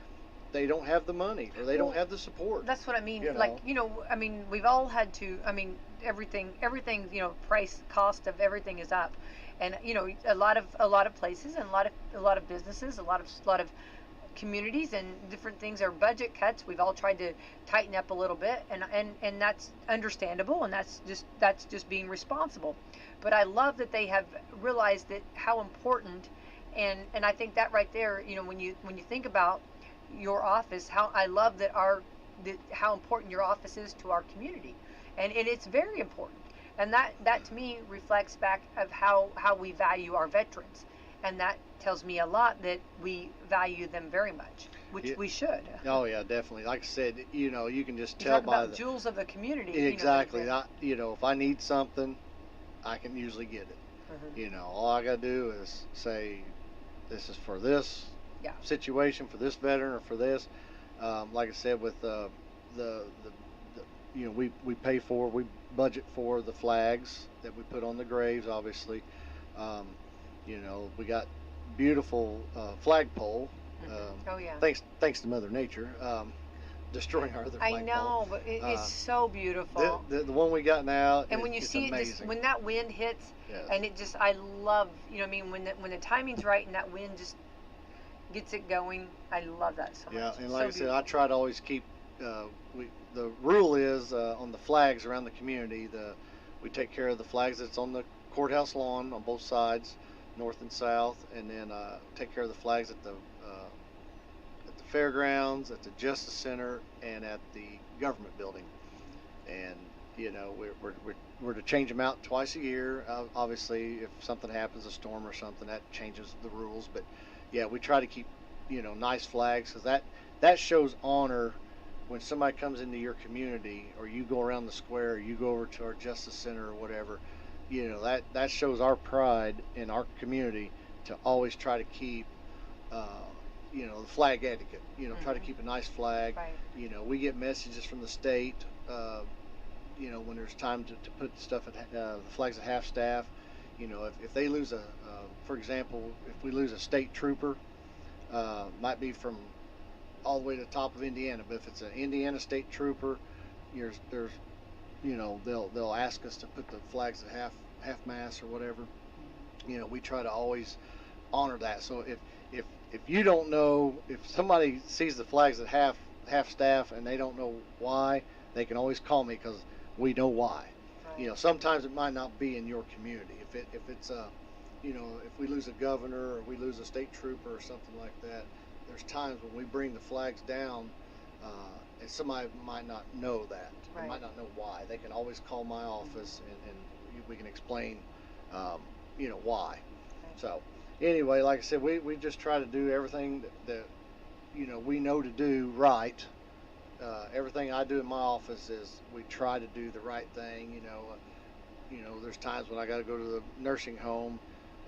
they don't have the money or they don't have the support. That's what I mean. You know? Like, you know, I mean, we've all had to, I mean, everything, you know, cost of everything is up. And, you know, a lot of places and a lot of businesses, a lot of communities and different things are budget cuts. We've all tried to tighten up a little bit, and that's understandable, and that's just being responsible. But I love that they have realized that how important, and I think that right there, you know, when you think about your office, how I love that how important your office is to our community, and it's very important, and that to me reflects back of how we value our veterans, and that tells me a lot that we value them very much, which we should. Oh yeah, definitely. Like I said, you know, you can just tell by the jewels of the community. Exactly. You know, if I need something, I can usually get it. You know, all I gotta do is say, this is for this situation, for this veteran, or for this. Like I said, with the you know, we budget for the flags that we put on the graves, obviously. You know, we got beautiful flagpole. Oh yeah. Thanks to Mother Nature, destroying our other flagpole. I know, but it's so beautiful. The one we got now. And when you see amazing. it, just when that wind hits, and it just, I love, you know, what I mean, when the timing's right and that wind just gets it going, I love that so much. Yeah, and like I said, I try to always keep. The rule is on the flags around the community. We take care of the flags that's on the courthouse lawn on both sides, north and south, and then take care of the flags at the fairgrounds, at the Justice Center, and at the government building. And you know, we're to change them out twice a year. Obviously, if something happens, a storm or something, that changes the rules. But yeah, we try to keep, you know, nice flags, because that shows honor when somebody comes into your community, or you go around the square, or you go over to our Justice Center or whatever. You know, that shows our pride in our community to always try to keep, you know, the flag etiquette. You know, try to keep a nice flag. Right. You know, we get messages from the state. You know, when there's time to put stuff at the flags at half staff. You know, if they lose for example, if we lose a state trooper, might be from all the way to the top of Indiana, but if it's an Indiana state trooper, there's you know, they'll ask us to put the flags at half mast or whatever. You know, we try to always honor that. So if you don't know, if somebody sees the flags at half staff and they don't know why, they can always call me, because we know why. Right. You know, sometimes it might not be in your community. If it's you know, if we lose a governor or we lose a state trooper or something like that, there's times when we bring the flags down, and somebody might not know that. Right. They might not know why. They can always call my office, and we can explain, you know, why. Right. So anyway, like I said, we just try to do everything that you know, we know to do right. Everything I do in my office is we try to do the right thing. You know, there's times when I got to go to the nursing home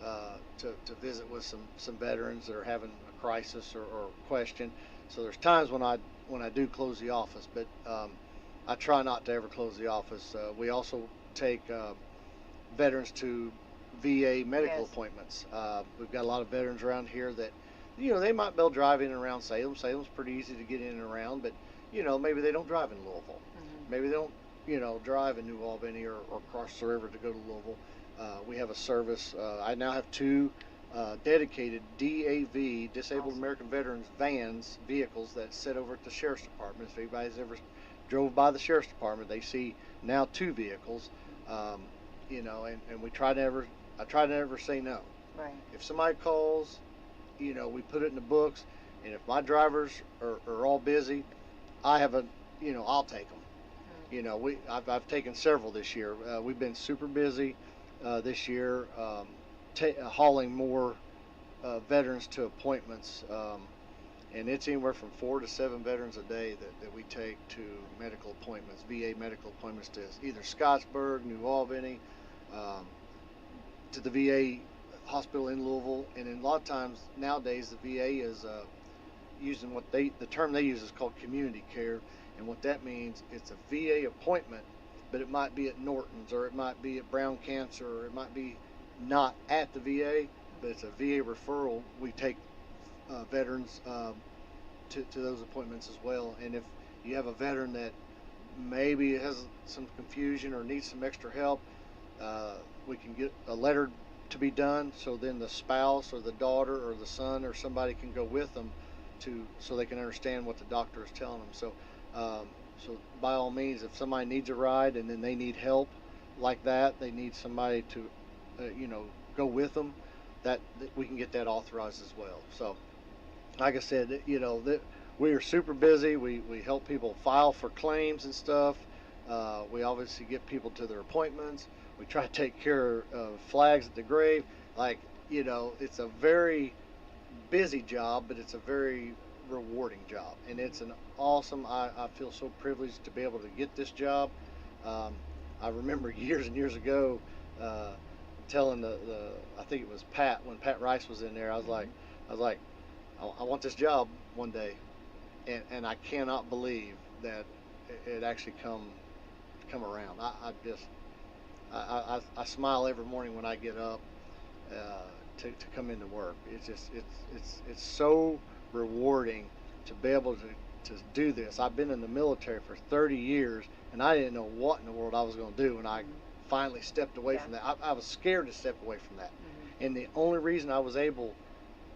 to visit with some veterans that are having a crisis or question. So there's times when I do close the office, but I try not to ever close the office. We also take veterans to VA medical appointments. We've got a lot of veterans around here that, you know, they might be able to drive in and around Salem. Salem's pretty easy to get in and around, but, you know, maybe they don't drive in Louisville. Maybe they don't, you know, drive in New Albany or cross the river to go to Louisville. We have a service. I now have 2 dedicated DAV, Disabled American Veterans vehicles that sit over at the Sheriff's Department. If anybody's ever drove by the Sheriff's Department, they see now 2 vehicles. You know, and I try to never say no. Right. If somebody calls, you know, we put it in the books, and if my drivers are all busy, you know, I'll take them. You know, I've taken several this year. We've been super busy this year, hauling more veterans to appointments. and it's anywhere from 4 to 7 veterans a day that we take to medical appointments, VA medical appointments, to either Scottsburg, New Albany, to the VA hospital in Louisville. And then a lot of times nowadays the VA is using the term they use is called community care, and what that means, it's a VA appointment, but it might be at Norton's, or it might be at Brown Cancer, or it might be not at the VA, but it's a VA referral. We take veterans to those appointments as well. And if you have a veteran that maybe has some confusion or needs some extra help, we can get a letter to be done, so then the spouse or the daughter or the son or somebody can go with them so they can understand what the doctor is telling them. So by all means, if somebody needs a ride and then they need help like that, they need somebody to go with them, that we can get that authorized as well. So like I said, we are super busy. We help people file for claims and stuff. We obviously get people to their appointments. We try to take care of flags at the grave. It's a very busy job, but it's a very rewarding job, and it's an awesome. I feel so privileged to be able to get this job. I remember years and years ago telling I think it was Pat, when Pat Rice was in there. I was like, I want this job one day, and I cannot believe that it actually come around. I smile every morning when I get up to come into work. It's so rewarding to be able to do this. I've been in the military for 30 years, and I didn't know what in the world I was going to do when I finally stepped away from that. I was scared to step away from that. And the only reason I was able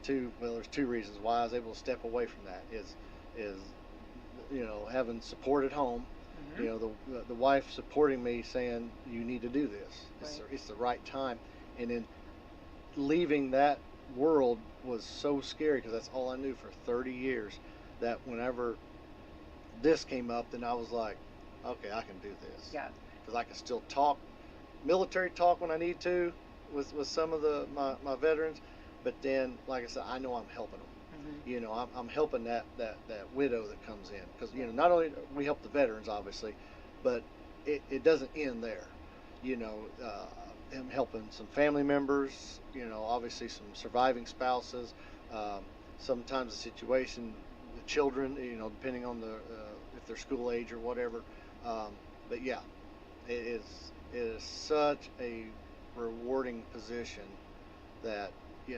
to, well, there's 2 reasons why I was able to step away from that is having support at home. The wife supporting me, saying you need to do this. It's the right time. And then leaving that world was so scary, because that's all I knew for 30 years, that whenever this came up, then I was like, okay, I can do this. Yeah. Because I can still talk military talk when I need to with some of my veterans, but then, like I said, I know I'm helping them. I'm helping that widow that comes in, because not only we help the veterans obviously, but it doesn't end there. I'm helping some family members, obviously some surviving spouses, sometimes the situation, the children, depending on if they're school age or whatever. But yeah, it is such a rewarding position that I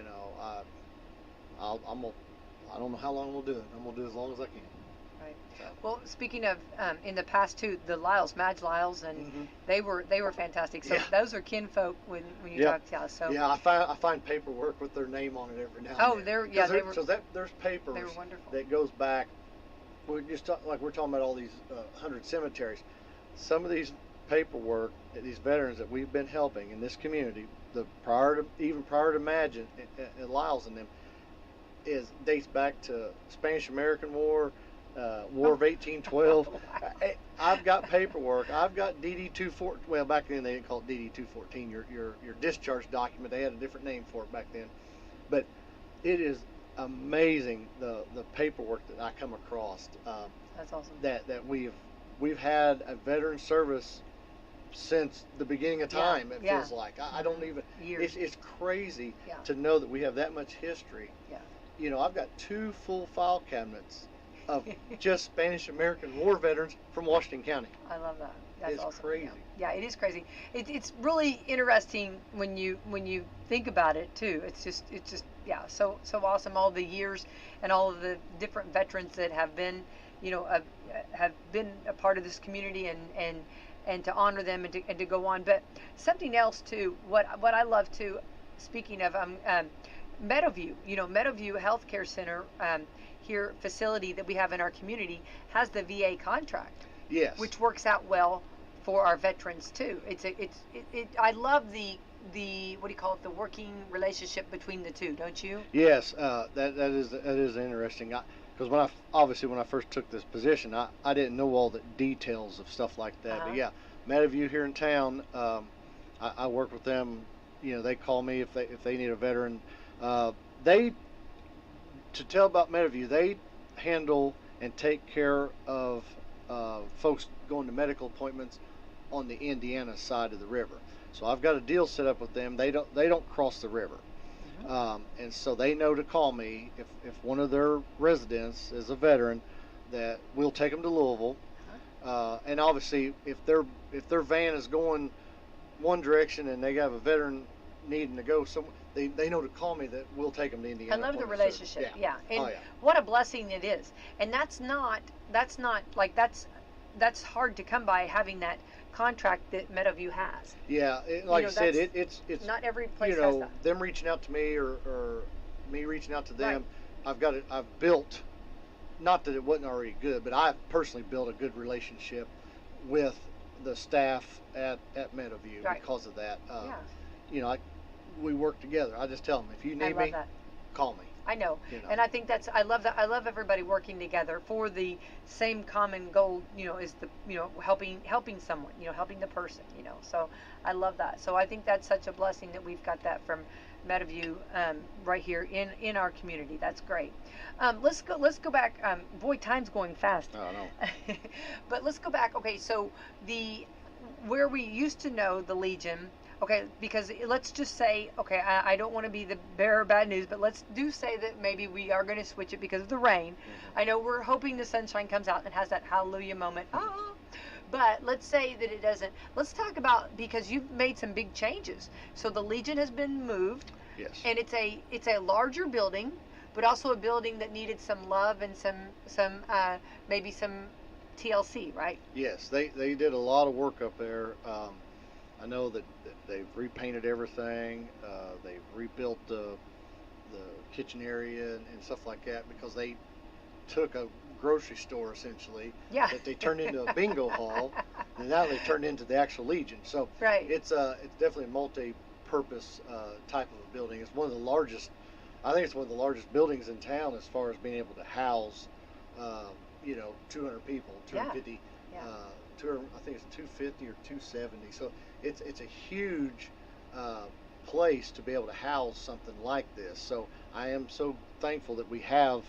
don't know how long we'll do it. I'm gonna do it as long as I can. Right. So. Well, speaking of in the past too, the Lyles, Madge Lyles, and they were fantastic. So those are kinfolk when you talk to us. So I find paperwork with their name on it every now and then. So there's papers that goes back. We're talking about all these 100 cemeteries. Some of these paperwork, these veterans that we've been helping in this community, even prior to Madge and Lyles and them, dates back to Spanish American War, War of 1812. I've got paperwork. I've got DD 214. Well, back then they didn't call it DD 214. Your discharge document. They had a different name for it back then. But it is amazing the paperwork that I come across. That's awesome. That we've had a veteran service since the beginning of time. It feels like I don't even. Years. It's crazy to know that we have that much history. Yeah. I've got 2 full file cabinets of just Spanish American War veterans from Washington County. I love that. That's awesome. Crazy. Yeah, it is crazy. It's really interesting when you think about it too. It's just so awesome. All the years and all of the different veterans that have been have been a part of this community, and to honor them and to go on. But something else too, what I love too, speaking of Meadowview, Meadowview Healthcare Center here, facility that we have in our community, has the VA contract. Yes. Which works out well for our veterans too. I love the what do you call it, the working relationship between the two, don't you? Yes, that is interesting. Because when I first took this position, I didn't know all the details of stuff like that. But yeah, Meadowview here in town, I work with them. They call me if they need a veteran. to tell about Meadowview, they handle and take care of folks going to medical appointments on the Indiana side of the river. So I've got a deal set up with them. They don't cross the river. And so they know to call me if one of their residents is a veteran, that we'll take them to Louisville. And obviously, if their van is going one direction and they have a veteran needing to go somewhere, they know to call me, that we'll take them to Indiana. I love the relationship. Yeah. And what a blessing it is. And that's hard to come by, having that contract that Meadowview has. Yeah, like I said, it's not every place has that. Them reaching out to me or me reaching out to them. Right. I've built, not that it wasn't already good, but I've personally built a good relationship with the staff at Meadowview because of that. We work together. I just tell them, if you need me, call me. I know. And I think I love that. I love everybody working together for the same common goal, is helping someone, helping the person, so I love that. So I think that's such a blessing that we've got that from Meadowview right here in our community. That's great. Let's go back. Boy, time's going fast. Oh, no. But let's go back. Okay, so where we used to know the Legion. Okay, because let's just say, okay, I don't want to be the bearer of bad news, but let's say that maybe we are going to switch it because of the rain. I know we're hoping the sunshine comes out and has that hallelujah moment. But let's say that it doesn't. Let's talk about, because you've made some big changes. So the Legion has been moved. Yes. And it's a larger building, but also a building that needed some love and some maybe some TLC, right? Yes, they did a lot of work up there. I know that they've repainted everything. They've rebuilt the kitchen area and stuff like that, because they took a grocery store essentially that they turned into a bingo hall, and now they turned into the actual Legion. So it's definitely a multi-purpose type of a building. It's one of the largest. I think it's one of the largest buildings in town as far as being able to house 200 people, 250. I think it's 250 or 270. So it's a huge place to be able to house something like this. So I am so thankful that we have,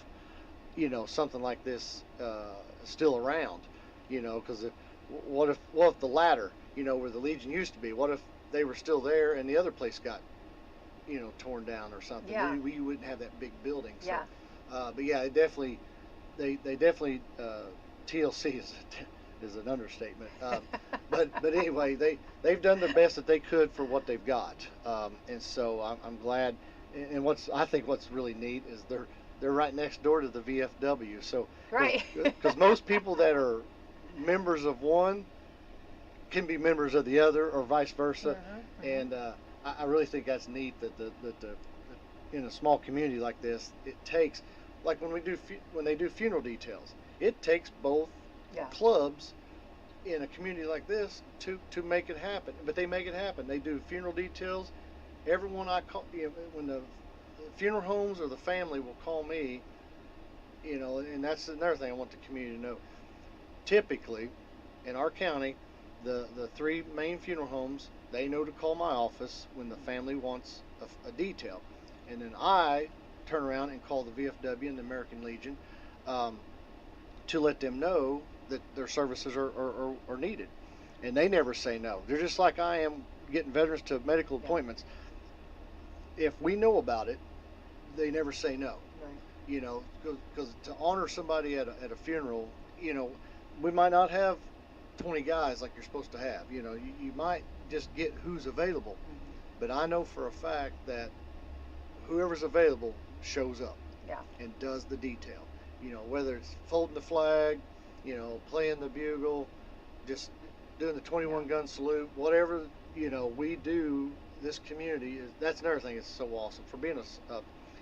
something like this still around. Because what if the ladder, where the Legion used to be, what if they were still there and the other place got, torn down or something? Yeah. We wouldn't have that big building. So, but yeah, they definitely TLC is an understatement. But anyway, they've done the best that they could for what they've got, and so I'm glad. And I think what's really neat is they're right next door to the VFW. So because most people that are members of one can be members of the other, or vice versa. And I really think that's neat that in a small community like this, it takes, like when they do funeral details, it takes both clubs in a community like this to make it happen. But they make it happen. They do funeral details. Everyone I call, when the funeral homes or the family will call me, and that's another thing I want the community to know. Typically, in our county, the three main funeral homes, they know to call my office when the family wants a detail, and then I turn around and call the VFW and the American Legion to let them know that their services are needed, and they never say no. They're just like I am getting veterans to medical appointments. If we know about it, they never say no. Because to honor somebody at a funeral, we might not have 20 guys like you're supposed to have. You might just get who's available, but I know for a fact that whoever's available shows up and does the detail. Whether it's folding the flag, playing the bugle, just doing the 21 gun salute, whatever, we do. This community that's another thing that's so awesome. For being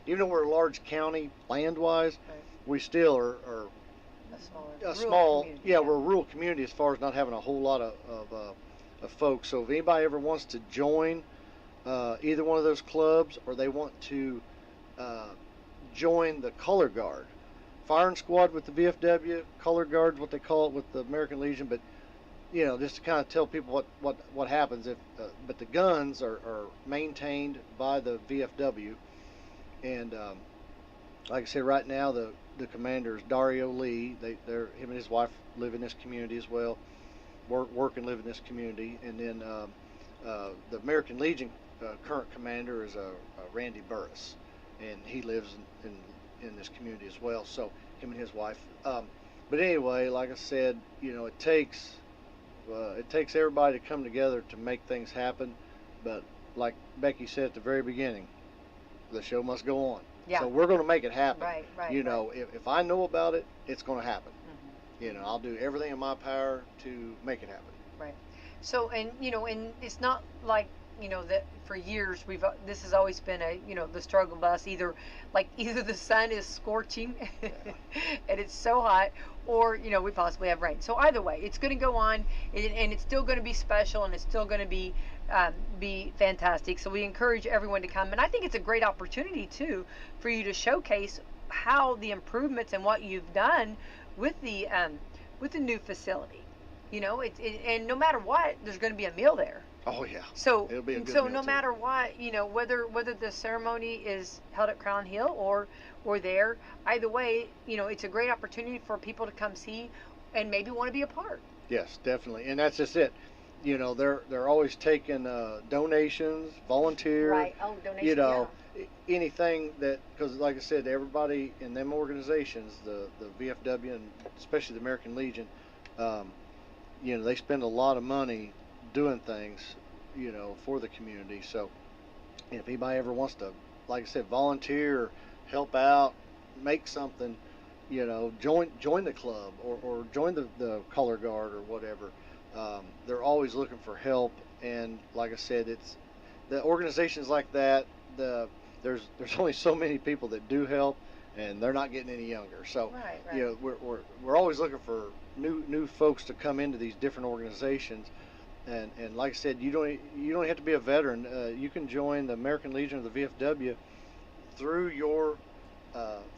even though we're a large county land-wise, we still are a small community. We're a rural community as far as not having a whole lot of folks. So if anybody ever wants to join either one of those clubs, or they want to join the color guard, firing squad with the VFW, color guard what they call it with the American Legion, but just to kind of tell people what happens if but the guns are maintained by the VFW, and like I said, right now the commander is Dario Lee. Him and his wife live in this community as well. Work and live in this community. And then the American Legion current commander is Randy Burris, and he lives in this community as well. So him and his wife. But anyway, like I said, it takes everybody to come together to make things happen. But like Becky said at the very beginning, the show must go on. Yeah. So we're going to make it happen. Right. If I know about it, it's going to happen. Mm-hmm. I'll do everything in my power to make it happen. Right. So, and it's not like, that for years this has always been the struggle bus. Either the sun is scorching and it's so hot, or we possibly have rain. So either way, it's going to go on, and it's still going to be special, and it's still going to be fantastic. So we encourage everyone to come, and I think it's a great opportunity too for you to showcase how the improvements and what you've done with the new facility. And no matter what, there's going to be a meal there. Oh yeah. So it'll be a good so meal no too. matter what, whether the ceremony is held at Crown Hill or there, either way, it's a great opportunity for people to come see and maybe want to be a part. Yes, definitely, and that's just it. They're always taking donations, volunteers. Right. Oh, donations. Anything that, because like I said, everybody in them organizations, the VFW and especially the American Legion, they spend a lot of money doing things, for the community. So if anybody ever wants to, like I said, volunteer, help out, make something, join the club or join the color guard or whatever. They're always looking for help, and like I said, it's the organizations like that. There's only so many people that do help, and they're not getting any younger. So right. We're always looking for new folks to come into these different organizations. And like I said, you don't have to be a veteran. You can join the American Legion or the VFW through your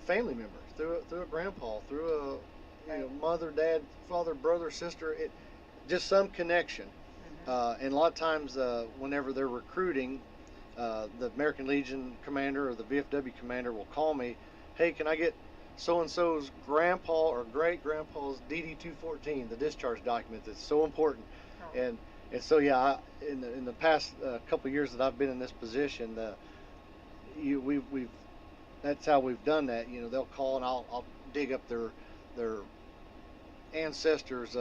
family member, through a grandpa, through a mother, dad, father, brother, sister. Just some connection. And a lot of times, whenever they're recruiting, the American Legion commander or the VFW commander will call me. Hey, can I get so-and-so's grandpa or great-grandpa's DD-214, the discharge document that's so important. And so, yeah, in the past couple of years that I've been in this position, that's how we've done that. They'll call, and I'll dig up their ancestors'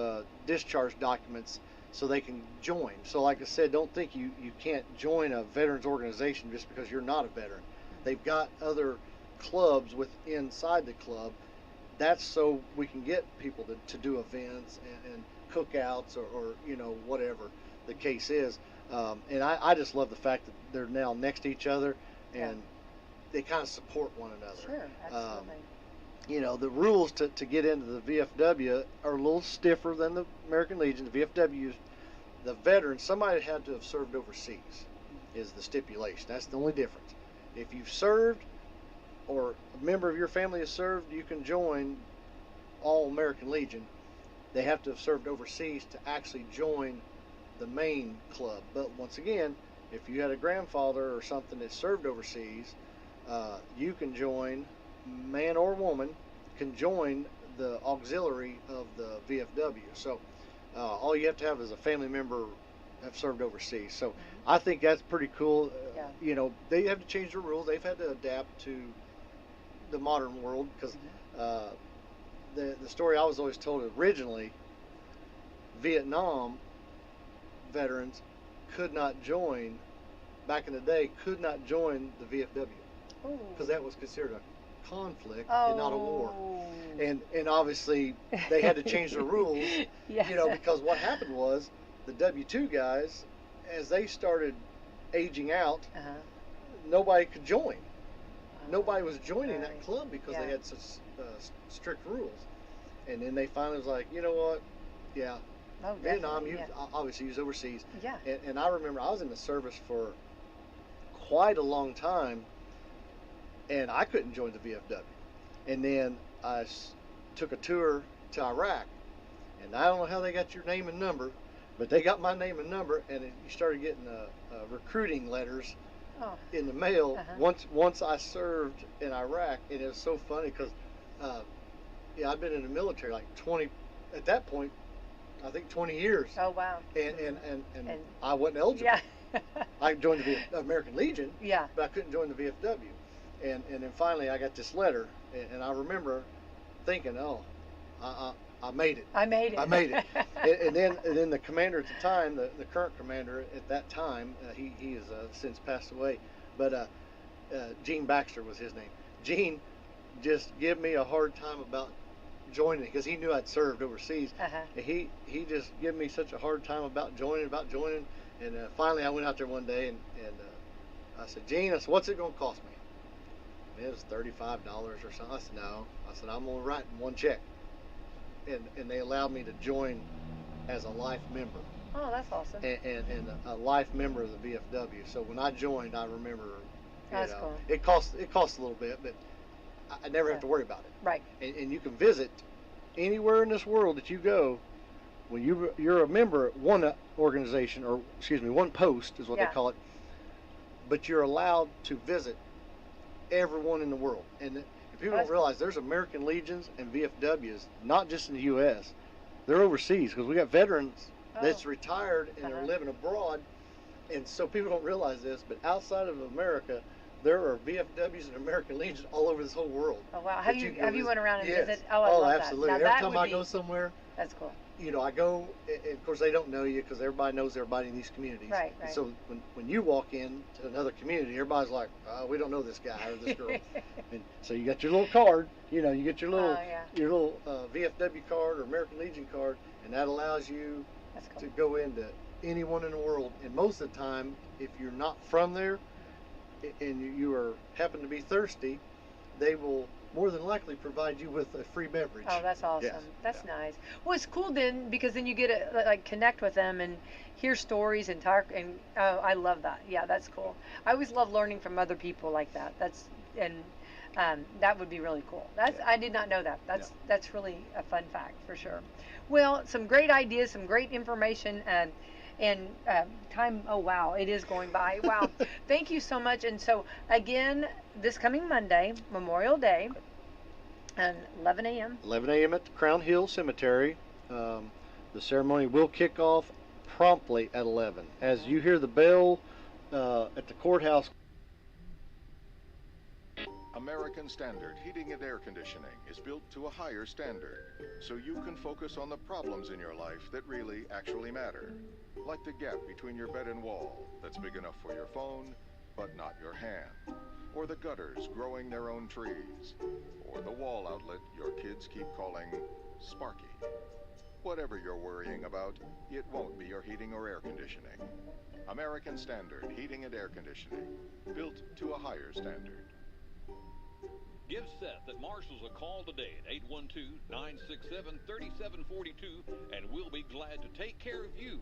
discharge documents so they can join. So like I said, don't think you can't join a veterans organization just because you're not a veteran. They've got other clubs inside the club. That's so we can get people to do events and cookouts or whatever the case is. And I just love the fact that they're now next to each other, and they kind of support one another. Sure, absolutely. The rules to get into the VFW are a little stiffer than the American Legion. The VFW, the veterans, somebody had to have served overseas is the stipulation. That's the only difference. If you've served or a member of your family has served, you can join all American Legion. They have to have served overseas to actually join the main club. But once again, if you had a grandfather or something that served overseas, you can join, man or woman, can join the auxiliary of the VFW. So all you have to have is a family member have served overseas. So I think that's pretty cool. They have to change the rules. They've had to adapt to the modern world because the story I was always told originally, Vietnam veterans could not join, back in the day, could not join the VFW because that was considered a conflict and not a war. And obviously they had to change the rules, because what happened was the W2 guys, as they started aging out, nobody could join. Nobody was joining that club because they had such strict rules. And then they finally was like, you know what? Yeah. Oh, Vietnam, obviously, he was overseas. Yeah. And I remember I was in the service for quite a long time, and I couldn't join the VFW. And then I took a tour to Iraq, and I don't know how they got your name and number, but they got my name and number, and you started getting recruiting letters in the mail once I served in Iraq, and it was so funny because I've been in the military like 20 at that point. I think 20 years. Oh wow. And I wasn't eligible. Yeah. I joined the American Legion. Yeah. But I couldn't join the VFW. And then finally I got this letter, and I remember thinking, oh, I made it. I made it. I made it. and then the commander at the time, the current commander at that time, he has since passed away, but Gene Baxter was his name. Gene just gave me a hard time about joining because he knew I'd served overseas. And he just gave me such a hard time about joining. And finally I went out there one day and I said, Gene, I said, what's it going to cost me? And it was $35 or something. I said, no. I said, I'm going to write one check. And they allowed me to join as a life member. Oh, that's awesome. And a life member of the VFW. So when I joined, I remember, that's cool. It costs a little bit, but I never have to worry about it. Right. And you can visit anywhere in this world that you go. When you're a member at one organization, or excuse me, one post is what they call it. But you're allowed to visit everyone in the world. And people don't realize there's American Legions and VFWs, not just in the U.S. They're overseas because we got veterans that's retired and they're living abroad. And so people don't realize this, but outside of America, there are VFWs and American Legions all over this whole world. Oh wow! Have you went around and visited? Oh, I love absolutely. That. Every time I go somewhere, that's cool. I go, and of course they don't know you because everybody knows everybody in these communities. Right. And so when you walk in to another community, everybody's like, we don't know this guy or this girl. And so you got your little card, you get your little VFW card or American Legion card, and that allows you to go into anyone in the world. And most of the time, if you're not from there and you happen to be thirsty, they will more than likely provide you with a free beverage. Oh, that's awesome. Yes. That's nice. Well, it's cool then because then you get to connect with them and hear stories and talk. And I love that. Yeah, that's cool. I always love learning from other people like that. That would be really cool. I did not know that. That's really a fun fact for sure. Well, some great ideas, some great information, and time. Oh wow, it is going by. Wow. Thank you so much. And so again, this coming Monday, Memorial Day, and 11 a.m. 11 a.m. at the Crown Hill Cemetery. The ceremony will kick off promptly at 11. As you hear the bell at the courthouse. American Standard Heating and Air Conditioning is built to a higher standard, so you can focus on the problems in your life that really actually matter. Like the gap between your bed and wall that's big enough for your phone, but not your hand. Or the gutters growing their own trees. Or the wall outlet your kids keep calling Sparky. Whatever you're worrying about, it won't be your heating or air conditioning. American Standard Heating and Air Conditioning, built to a higher standard. Give Seth at Marshall's a call today at 812-967-3742, and we'll be glad to take care of you.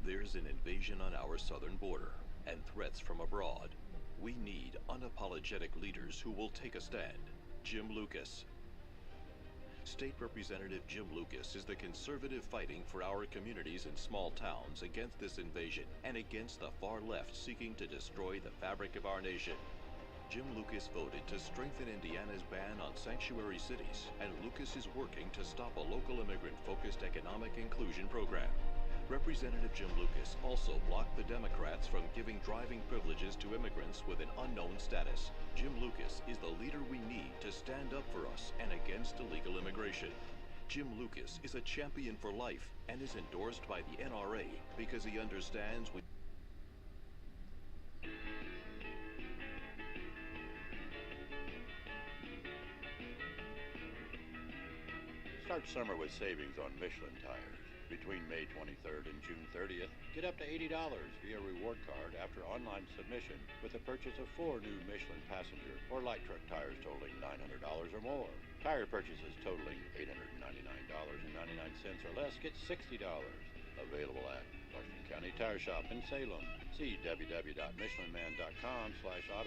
There's an invasion on our southern border and threats from abroad. We need unapologetic leaders who will take a stand. Jim Lucas. State Representative Jim Lucas is the conservative fighting for our communities in small towns against this invasion and against the far left seeking to destroy the fabric of our nation. Jim Lucas voted to strengthen Indiana's ban on sanctuary cities, and Lucas is working to stop a local immigrant-focused economic inclusion program. Representative Jim Lucas also blocked the Democrats from giving driving privileges to immigrants with an unknown status. Jim Lucas is the leader we need to stand up for us and against illegal immigration. Jim Lucas is a champion for life and is endorsed by the NRA because he understands we... Start summer with savings on Michelin tires. Between May 23rd and June 30th, get up to $80 via reward card after online submission with the purchase of 4 new Michelin passenger or light truck tires totaling $900 or more. Tire purchases totaling $899.99 or less get $60. Available at Washington County Tire Shop in Salem. See www.michelinman.com/auto